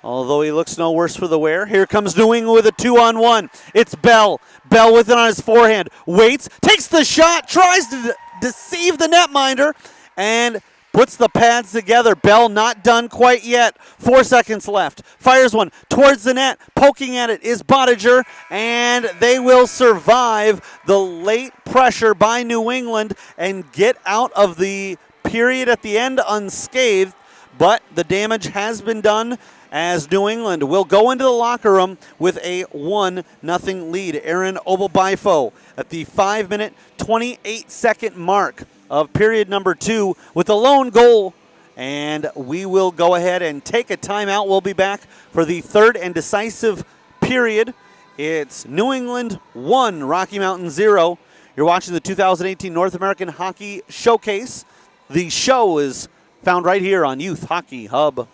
although he looks no worse for the wear. Here comes New England with a 2-on-1. It's Bell. Bell with it on his forehand. Waits, takes the shot, tries to deceive the netminder, and puts the pads together. Bell not done quite yet. 4 seconds left. Fires one towards the net. Poking at it is Bottiger, and they will survive the late pressure by New England and get out of the period at the end unscathed. But the damage has been done as New England will go into the locker room with a 1-0 lead. Aaron Obelbifo at the 5-minute, 28-second mark of period number 2 with a lone goal. And we will go ahead and take a timeout. We'll be back for the third and decisive period. It's New England 1, Rocky Mountain 0. You're watching the 2018 North American Hockey Showcase. The show is found right here on Youth Hockey Hub.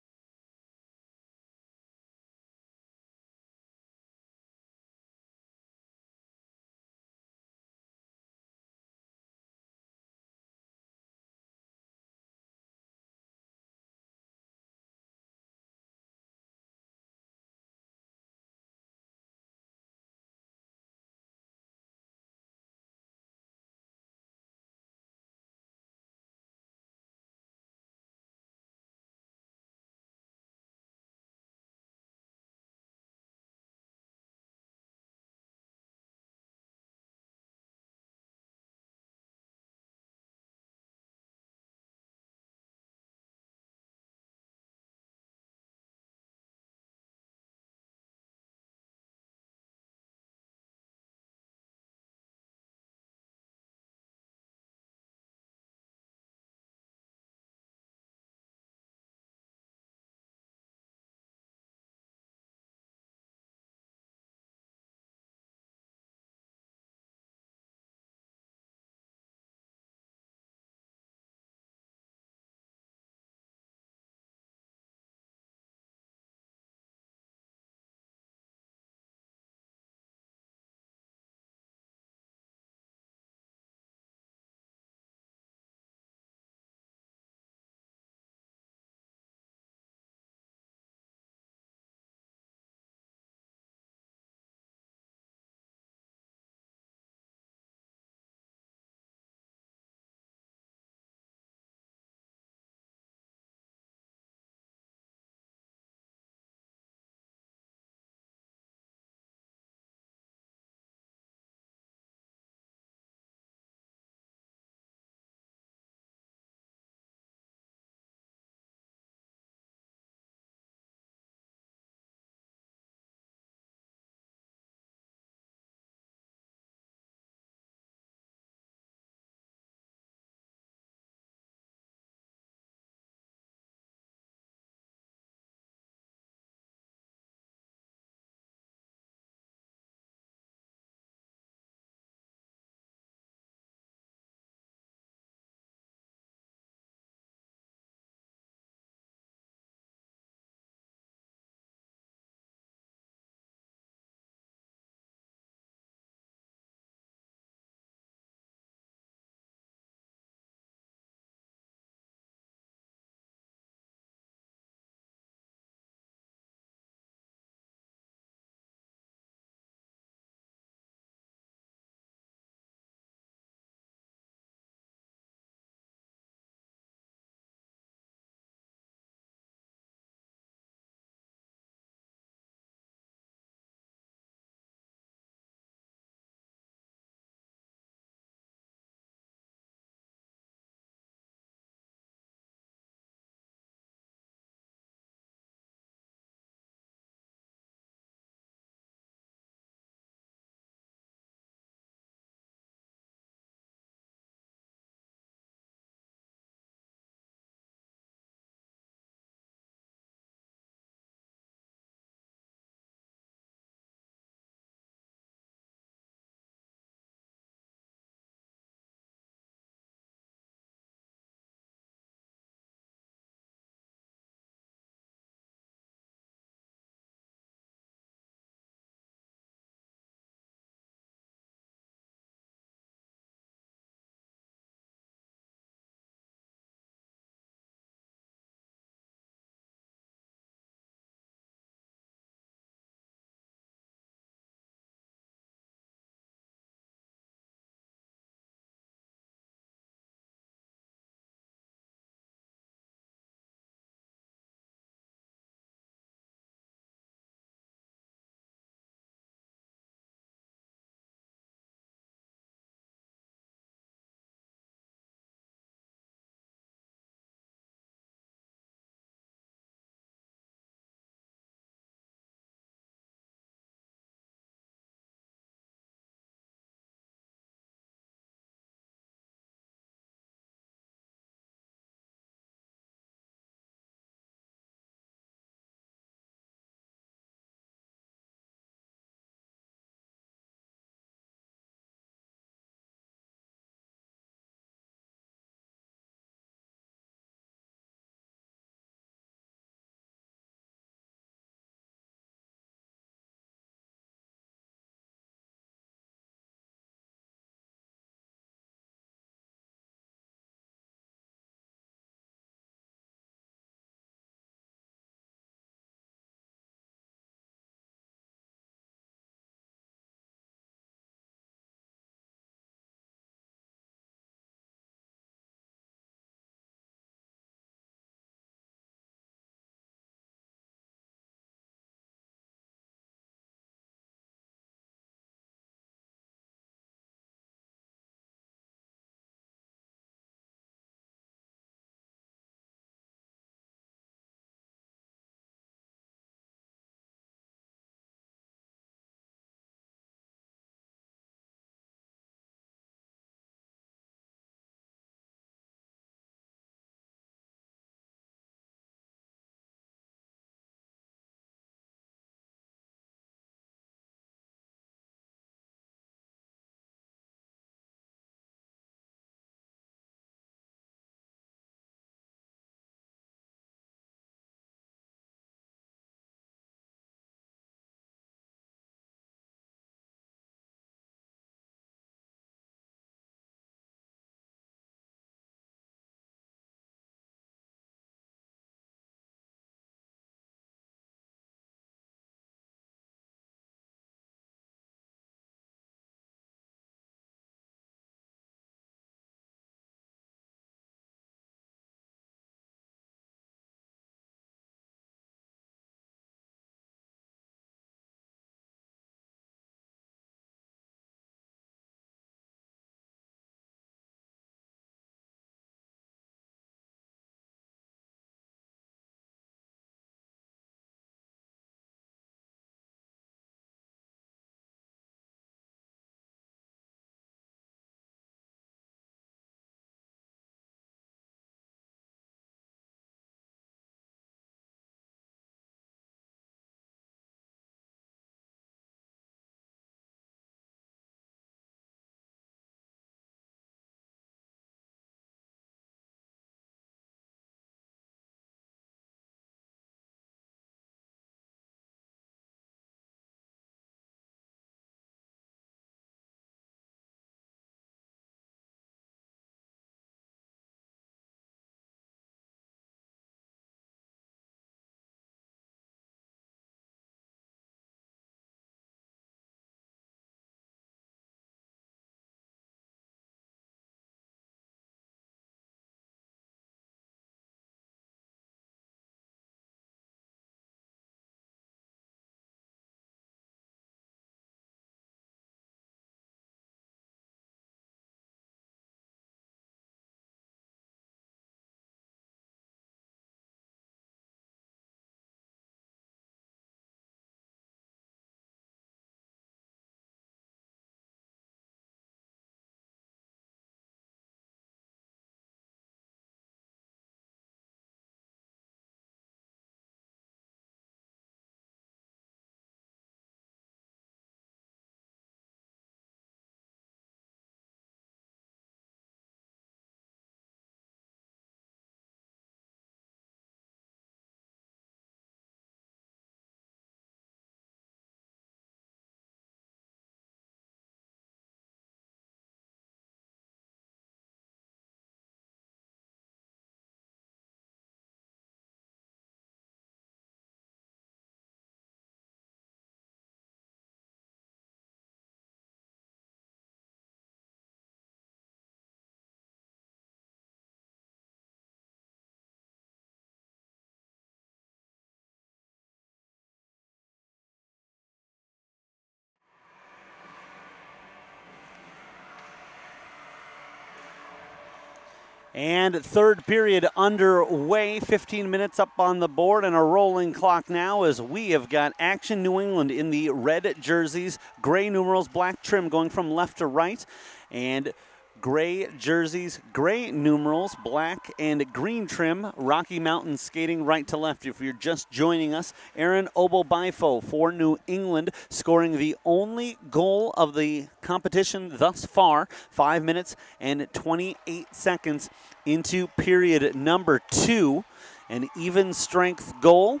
And third period underway, 15 minutes up on the board and a rolling clock now as we have got action. New England in the red jerseys, gray numerals, black trim going from left to right. And gray jerseys, gray numerals, black and green trim. Rocky Mountain skating right to left. If you're just joining us, Aaron Obo-Bifo for New England, scoring the only goal of the competition thus far. 5 minutes and 28 seconds into period number 2. An even strength goal.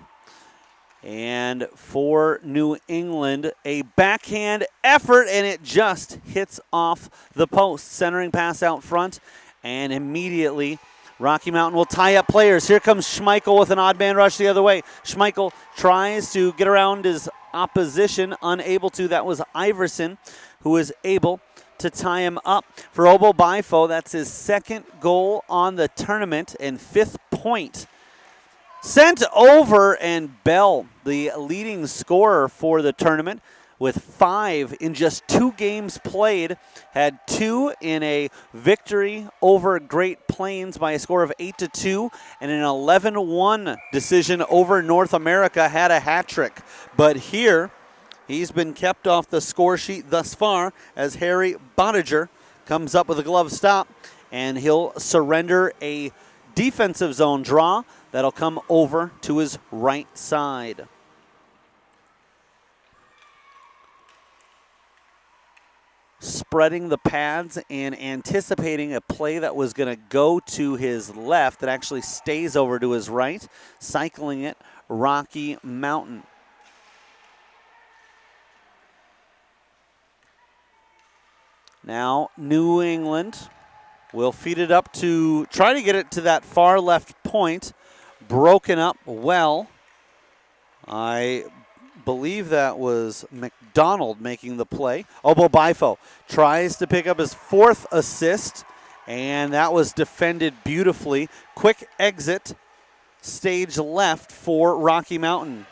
And for New England, a backhand effort, and it just hits off the post. Centering pass out front, and immediately Rocky Mountain will tie up players. Here comes Schmeichel with an odd man rush the other way. Schmeichel tries to get around his opposition, unable to. That was Iverson who was able to tie him up. For Obo-Bifo, that's his second goal on the tournament and 5th point. Sent over, and Bell, the leading scorer for the tournament, with 5 in just 2 games played, had 2 in a victory over Great Plains by a score of 8-2, and an 11-1 decision over North America, had a hat trick. But here, he's been kept off the score sheet thus far as Harry Bottiger comes up with a glove stop, and he'll surrender a defensive zone draw that'll come over to his right side. Spreading the pads and anticipating a play that was going to go to his left that actually stays over to his right, cycling it Rocky Mountain. Now New England will feed it up to try to get it to that far left point. Broken up well. I believe that was McDonald making the play. Obo-Bifo tries to pick up his 4th assist, and that was defended beautifully. Quick exit, stage left for Rocky Mountain.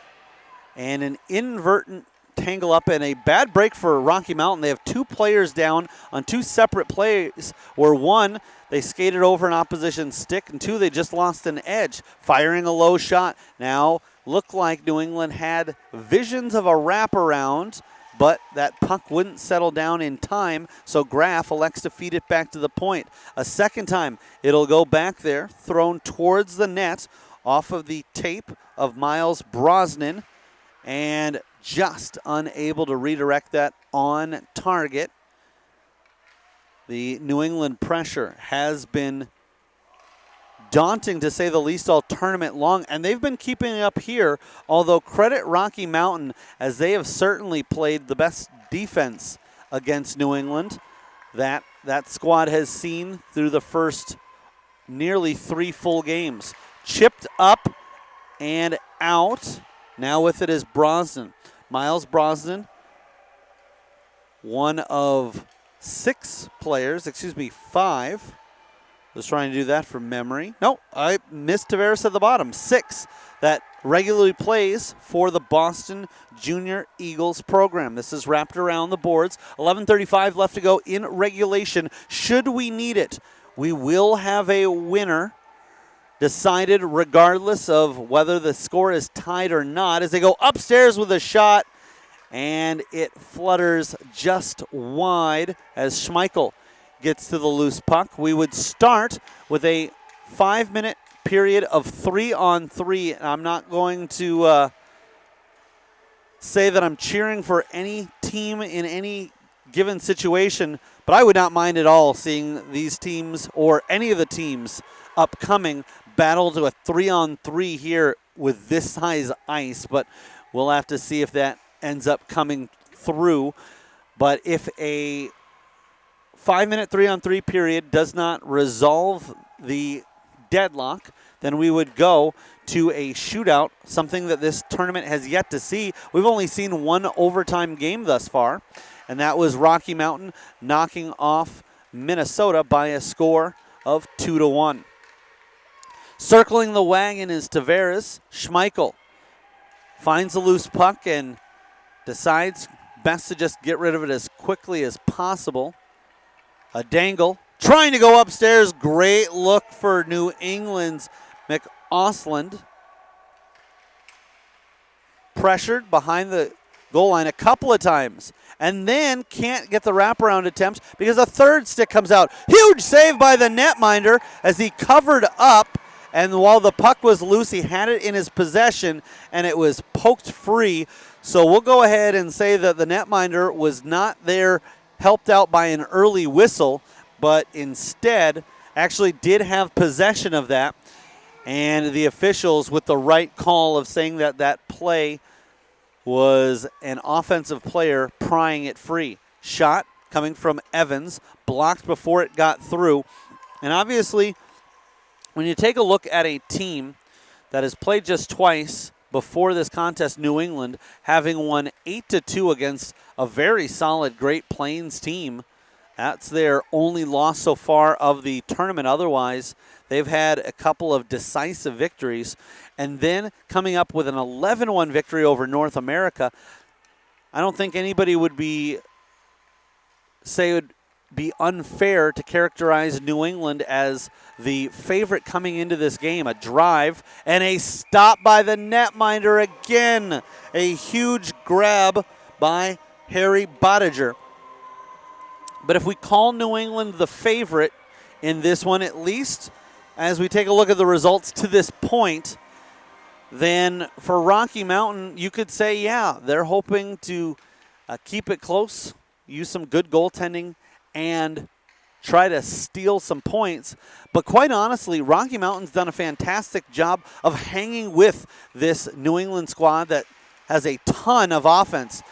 And an inadvertent tangle up and a bad break for Rocky Mountain. They have 2 players down on 2 separate plays, where 1, they skated over an opposition stick, and 2, they just lost an edge, firing a low shot. Now, looked like New England had visions of a wraparound, but that puck wouldn't settle down in time, so Graff elects to feed it back to the point. A second time, it'll go back there, thrown towards the net, off of the tape of Miles Brosnan, and just unable to redirect that on target. The New England pressure has been daunting, to say the least, all tournament long, and they've been keeping up here, although credit Rocky Mountain, as they have certainly played the best defense against New England that squad has seen through the first nearly 3 full games. Chipped up and out. Now with it is Brosnan. Miles Brosnan, one of 5. Was trying to do that from memory. No, I missed Tavares at the bottom. 6 that regularly plays for the Boston Junior Eagles program. This is wrapped around the boards. 11:35 left to go in regulation. Should we need it, we will have a winner decided regardless of whether the score is tied or not, as they go upstairs with a shot, and it flutters just wide as Schmeichel gets to the loose puck. We would start with a 5-minute period of 3-on-3. I'm not going to say that I'm cheering for any team in any given situation, but I would not mind at all seeing these teams or any of the teams upcoming battle to a 3-on-3 here with this size ice, but we'll have to see if that ends up coming through. But if a 5-minute 3-on-3 period does not resolve the deadlock, then we would go to a shootout, something that this tournament has yet to see. We've only seen 1 overtime game thus far, and that was Rocky Mountain knocking off Minnesota by a score of 2-1. Circling the wagon is Tavares. Schmeichel finds a loose puck and decides best to just get rid of it as quickly as possible. A dangle, trying to go upstairs. Great look for New England's McAusland. Pressured behind the goal line a couple of times and then can't get the wraparound attempts because a third stick comes out. Huge save by the netminder as he covered up, and while the puck was loose, he had it in his possession and it was poked free. So we'll go ahead and say that the netminder was not there helped out by an early whistle, but instead actually did have possession of that, and the officials with the right call of saying that that play was an offensive player prying it free. Shot coming from Evans, blocked before it got through. And obviously, when you take a look at a team that has played just twice before this contest, New England, having won 8-2 against a very solid Great Plains team, that's their only loss so far of the tournament. Otherwise, they've had a couple of decisive victories. And then coming up with an 11-1 victory over North America, I don't think anybody would say it would be unfair to characterize New England as the favorite coming into this game. A drive and a stop by the netminder again. A huge grab by Harry Bottiger. But if we call New England the favorite in this one, at least as we take a look at the results to this point, then for Rocky Mountain, you could say, yeah, they're hoping to keep it close, use some good goaltending, and try to steal some points. But quite honestly, Rocky Mountain's done a fantastic job of hanging with this New England squad that has a ton of offense.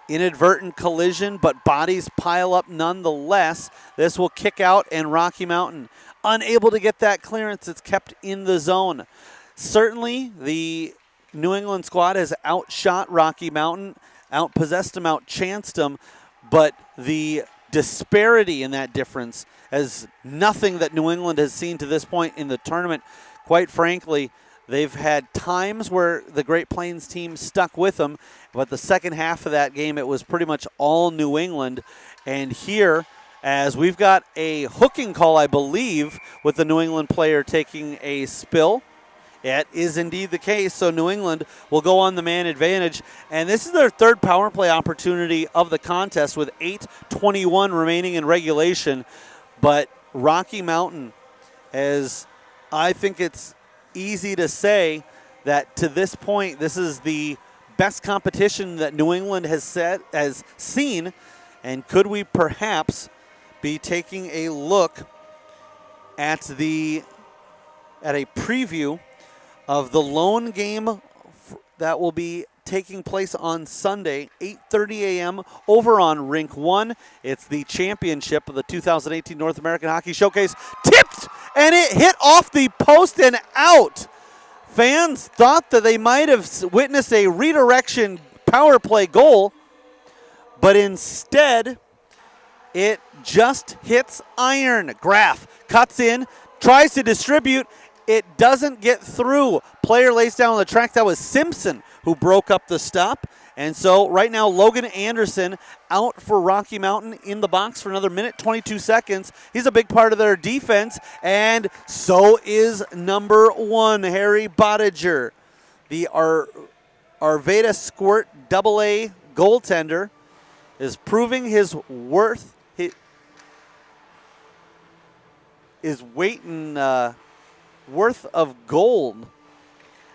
Inadvertent collision, but bodies pile up nonetheless. This will kick out, and Rocky Mountain unable to get that clearance. It's kept in the zone. Certainly, the New England squad has outshot Rocky Mountain, outpossessed them, outchanced them, but the disparity in that difference is nothing that New England has seen to this point in the tournament. Quite frankly, they've had times where the Great Plains team stuck with them, but the second half of that game, it was pretty much all New England. And here, as we've got a hooking call, I believe, with the New England player taking a spill. It is indeed the case, so New England will go on the man advantage. And this is their third power play opportunity of the contest with 8:21 remaining in regulation. But Rocky Mountain, as I think it's easy to say that to this point, this is the best competition that New England has seen. And could we perhaps be taking a look at a preview of the lone game that will be taking place on Sunday, 8:30 a.m. over on Rink 1. It's the championship of the 2018 North American Hockey Showcase. Tipped, and it hit off the post and out. Fans thought that they might have witnessed a redirection power play goal, but instead it just hits iron. Graff cuts in, tries to distribute. It doesn't get through. Player lays down on the track. That was Simpson who broke up the stop. And so right now, Logan Anderson out for Rocky Mountain in the box for another minute, 22 seconds. He's a big part of their defense, and so is number 1, Harry Bottiger. The Arvada Squirt AA goaltender is proving his worth, his weight and worth of gold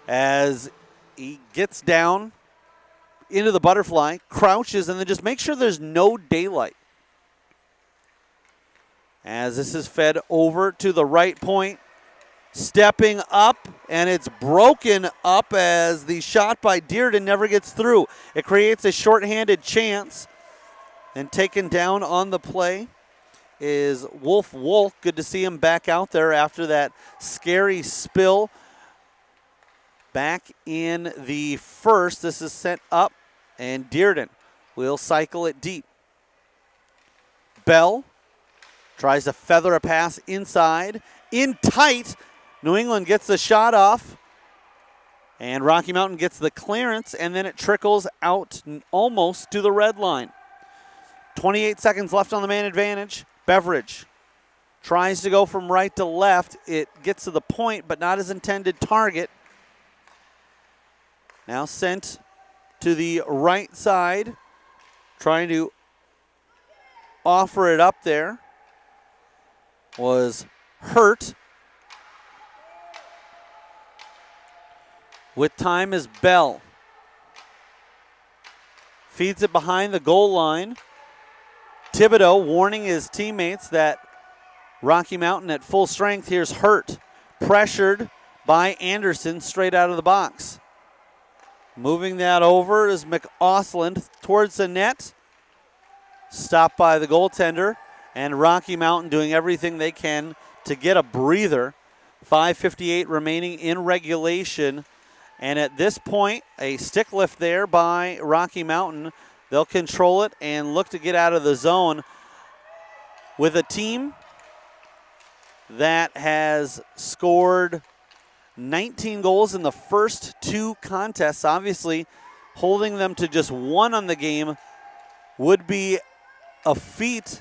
as he gets down into the butterfly, crouches, and then just make sure there's no daylight. As this is fed over to the right point, stepping up, and it's broken up as the shot by Dearden never gets through. It creates a shorthanded chance, and taken down on the play is Wolf Wolk. Good to see him back out there after that scary spill back in the first. This is sent up, and Dearden will cycle it deep. Bell tries to feather a pass inside. In tight, New England gets the shot off, and Rocky Mountain gets the clearance, and then it trickles out almost to the red line. 28 seconds left on the man advantage. Beveridge Tries to go from right to left. It gets to the point, but not his intended target. Now sent to the right side, trying to offer it up there. Was hurt. With time is Bell. Feeds it behind the goal line. Thibodeau warning his teammates that Rocky Mountain at full strength. Here's Hurt. Pressured by Anderson straight out of the box. Moving that over is McAusland towards the net. Stopped by the goaltender. And Rocky Mountain doing everything they can to get a breather. 5:58 remaining in regulation. And at this point, a stick lift there by Rocky Mountain. They'll control it and look to get out of the zone with a team that has scored 19 goals in the first 2 contests. Obviously, holding them to just 1 on the game would be a feat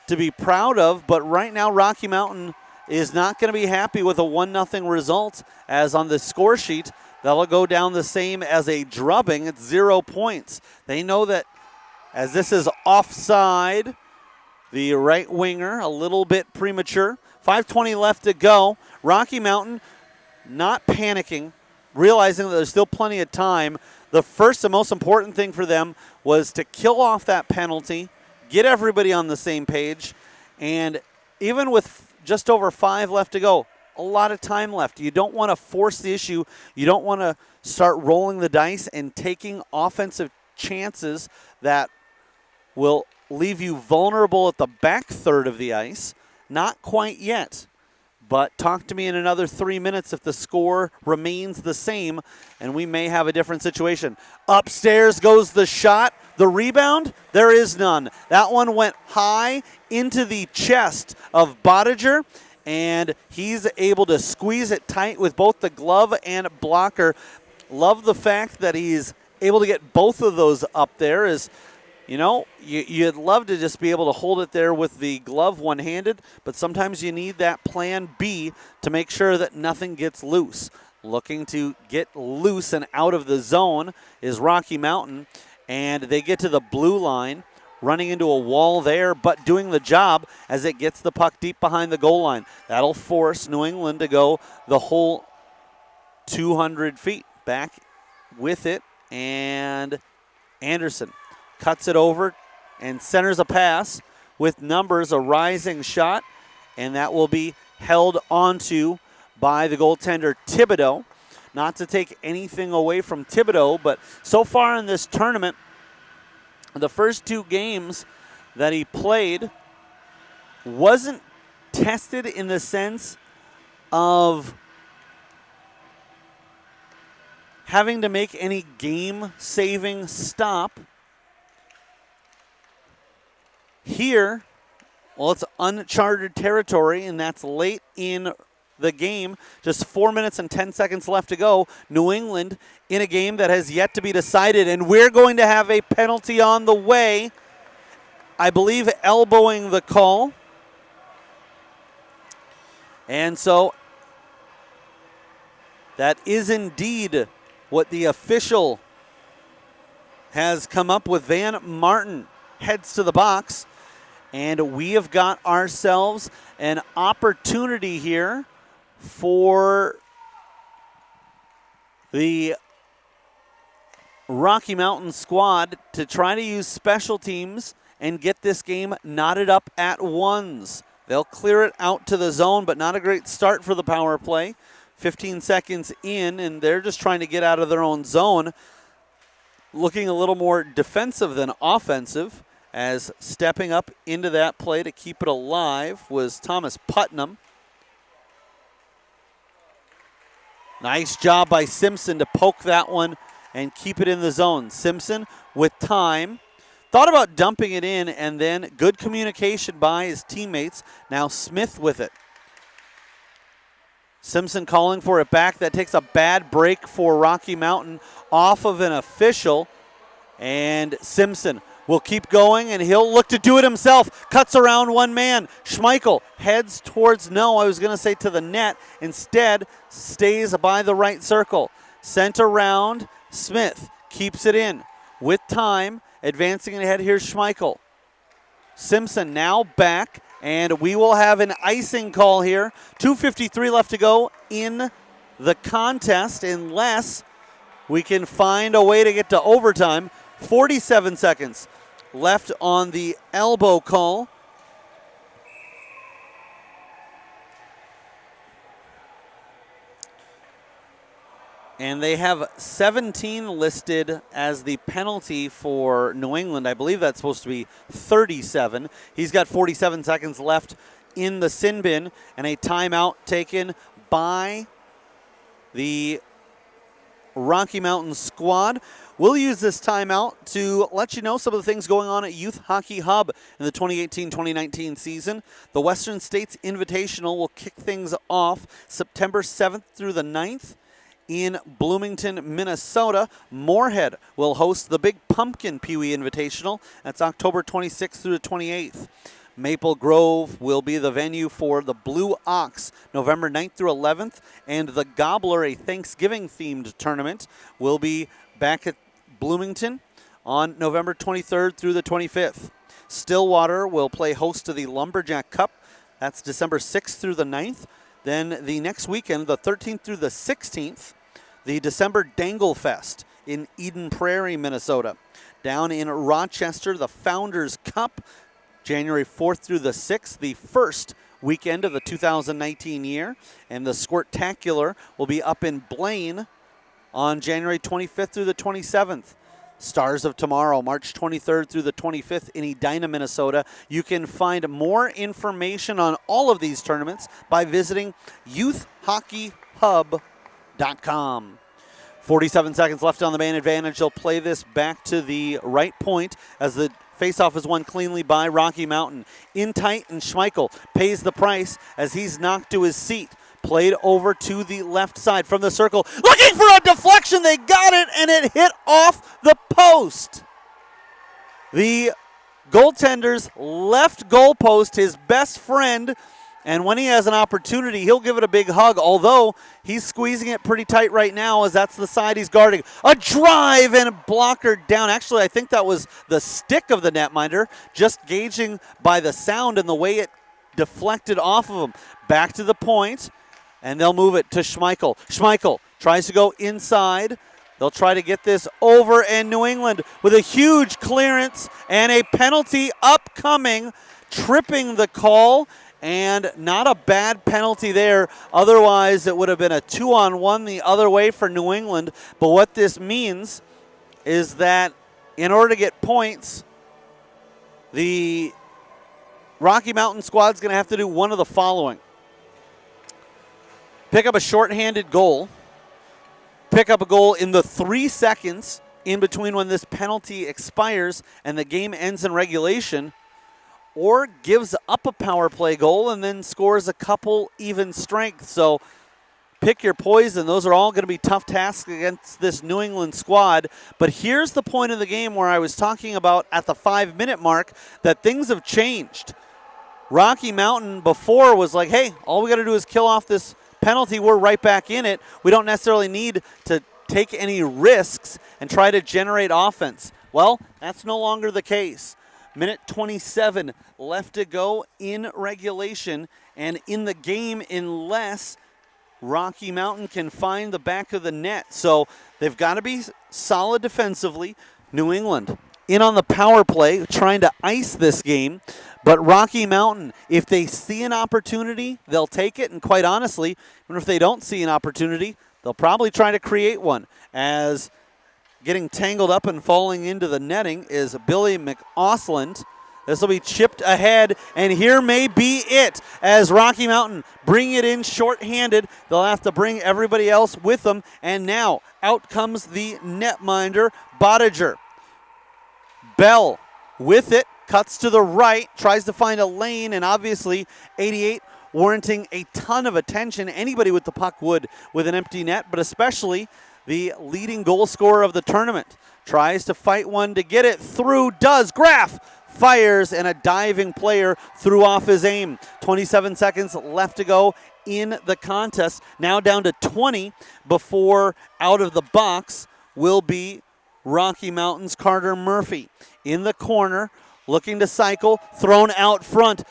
to be proud of, but right now Rocky Mountain is not going to be happy with a 1-0 result, as on the score sheet, that'll go down the same as a drubbing. It's 0 points. They know that as this is offside, the right winger a little bit premature. 5:20 left to go. Rocky Mountain not panicking, realizing that there's still plenty of time. The first and most important thing for them was to kill off that penalty, get everybody on the same page, and even with just over 5 left to go, a lot of time left. You don't want to force the issue. You don't want to start rolling the dice and taking offensive chances that will leave you vulnerable at the back third of the ice. Not quite yet, but talk to me in another 3 minutes if the score remains the same, and we may have a different situation. Upstairs goes the shot. The rebound, there is none. That one went high into the chest of Bodiger, and he's able to squeeze it tight with both the glove and blocker. Love the fact that he's able to get both of those up there. Is, you know, you'd love to just be able to hold it there with the glove one-handed, but sometimes you need that plan B to make sure that nothing gets loose. Looking to get loose and out of the zone is Rocky Mountain, and they get to the blue line, running into a wall there, but doing the job as it gets the puck deep behind the goal line. That'll force New England to go the whole 200 feet. Back with it, and Anderson cuts it over and centers a pass with numbers, a rising shot, and that will be held onto by the goaltender Thibodeau. Not to take anything away from Thibodeau, but so far in this tournament, the first 2 games that he played wasn't tested in the sense of having to make any game-saving stop. Here, well, it's uncharted territory, and that's late in the game. Just 4 minutes and 10 seconds left to go. New England in a game that has yet to be decided, and we're going to have a penalty on the way. I believe elbowing the call. And so that is indeed what the official has come up with. Van Martin heads to the box, and we have got ourselves an opportunity here for the Rocky Mountain squad to try to use special teams and get this game knotted up at ones. They'll clear it out to the zone, but not a great start for the power play. 15 seconds in, and they're just trying to get out of their own zone. Looking a little more defensive than offensive, as stepping up into that play to keep it alive was Thomas Putnam. Nice job by Simpson to poke that one and keep it in the zone. Simpson with time. Thought about dumping it in, and then good communication by his teammates. Now Smith with it. Simpson calling for it back. That takes a bad break for Rocky Mountain off of an official. And Simpson will keep going, and he'll look to do it himself. Cuts around one man. Schmeichel heads towards, I was going to say to the net. Instead, stays by the right circle. Sent around. Smith keeps it in. With time, advancing ahead, here's Schmeichel. Simpson now back, and we will have an icing call here. 2:53 left to go in the contest, unless we can find a way to get to overtime. 47 seconds left on the elbow call. And they have 17 listed as the penalty for New England. I believe that's supposed to be 37. He's got 47 seconds left in the sin bin, and a timeout taken by the Rocky Mountain squad. We'll use this timeout to let you know some of the things going on at Youth Hockey Hub in the 2018-2019 season. The Western States Invitational will kick things off September 7th through the 9th in Bloomington, Minnesota. Moorhead will host the Big Pumpkin Pee Wee Invitational. That's October 26th through the 28th. Maple Grove will be the venue for the Blue Ox, November 9th through 11th, and the Gobbler, a Thanksgiving-themed tournament, will be back at Bloomington on November 23rd through the 25th. Stillwater will play host to the Lumberjack Cup. That's December 6th through the 9th. Then the next weekend, the 13th through the 16th, the December Dangle Fest in Eden Prairie, Minnesota. Down in Rochester, the Founders Cup, January 4th through the 6th, the first weekend of the 2019 year. And the Squirtacular will be up in Blaine on January 25th through the 27th. Stars of Tomorrow, March 23rd through the 25th in Edina, Minnesota. You can find more information on all of these tournaments by visiting youthhockeyhub.com. 47 seconds left on the man advantage. They'll play this back to the right point as the faceoff is won cleanly by Rocky Mountain. In tight, and Schmeichel pays the price as he's knocked to his seat. Played over to the left side from the circle. Looking for a deflection. They got it, and it hit off the post. The goaltender's left goal post, his best friend, and when he has an opportunity, he'll give it a big hug, although he's squeezing it pretty tight right now as that's the side he's guarding. A drive and a blocker down. Actually, I think that was the stick of the netminder, just gauging by the sound and the way it deflected off of him. Back to the point. And they'll move it to Schmeichel. Schmeichel tries to go inside. They'll try to get this over, and New England with a huge clearance and a penalty upcoming, tripping the call, and not a bad penalty there. Otherwise, it would have been a 2-on-1 the other way for New England. But what this means is that in order to get points, the Rocky Mountain squad's going to have to do one of the following. Pick up a shorthanded goal, pick up a goal in the 3 seconds in between when this penalty expires and the game ends in regulation, or gives up a power play goal and then scores a couple even strength. So pick your poison. Those are all going to be tough tasks against this New England squad. But here's the point of the game where I was talking about at the 5-minute mark that things have changed. Rocky Mountain before was like, hey, all we got to do is kill off this penalty, we're right back in it. We don't necessarily need to take any risks and try to generate offense. Well, that's no longer the case. Minute 27 left to go in regulation and in the game unless Rocky Mountain can find the back of the net. So they've got to be solid defensively. New England in on the power play, trying to ice this game. But Rocky Mountain, if they see an opportunity, they'll take it. And quite honestly, even if they don't see an opportunity, they'll probably try to create one. As getting tangled up and falling into the netting is Billy McAusland. This will be chipped ahead, and here may be it as Rocky Mountain bring it in shorthanded. They'll have to bring everybody else with them. And now out comes the netminder, Bottiger. Bell with it. Cuts to the right, tries to find a lane, and obviously 88 warranting a ton of attention. Anybody with the puck would with an empty net, but especially the leading goal scorer of the tournament. Tries to fight one to get it through, does. Graff fires, and a diving player threw off his aim. 27 seconds left to go in the contest. Now down to 20 before out of the box will be Rocky Mountain's Carter Murphy. In the corner, looking to cycle, thrown out front.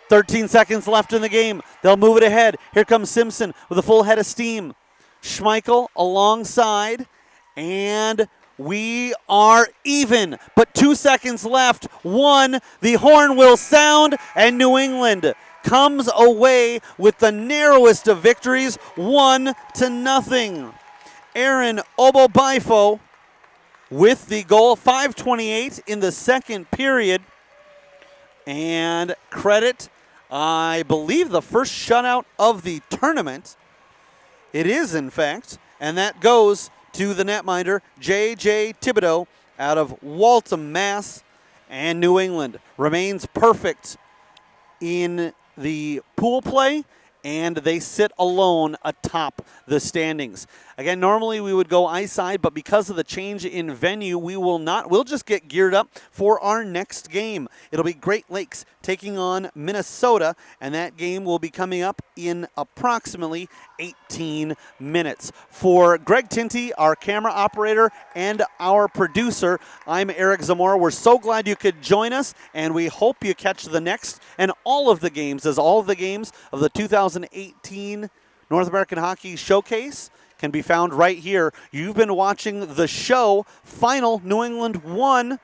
13 seconds left in the game. They'll move it ahead. Here comes Simpson with a full head of steam. Schmeichel alongside, and we are even, but 2 seconds left. One, the horn will sound, and New England comes away with the narrowest of victories, 1-0. Aaron Obobaifo with the goal, 5:28 in the second period. And credit, I believe, the first shutout of the tournament. It is, in fact, and that goes to the netminder, J.J. Thibodeau, out of Waltham, Mass. And New England remains perfect in the pool play, and they sit alone atop the standings. Again, normally we would go ice side, but because of the change in venue, we will not. We'll just get geared up for our next game. It'll be Great Lakes taking on Minnesota, and that game will be coming up in approximately 18 minutes. For Greg Tinty, our camera operator, and our producer, I'm Eric Zamora. We're so glad you could join us, and we hope you catch the next and all of the games, as all of the games of the 2018 North American Hockey Showcase can be found right here. You've been watching the show. Final, New England 1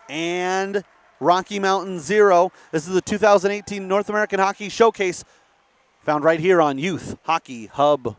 and Rocky Mountain 0. This is the 2018 North American Hockey Showcase, found right here on Youth Hockey Hub.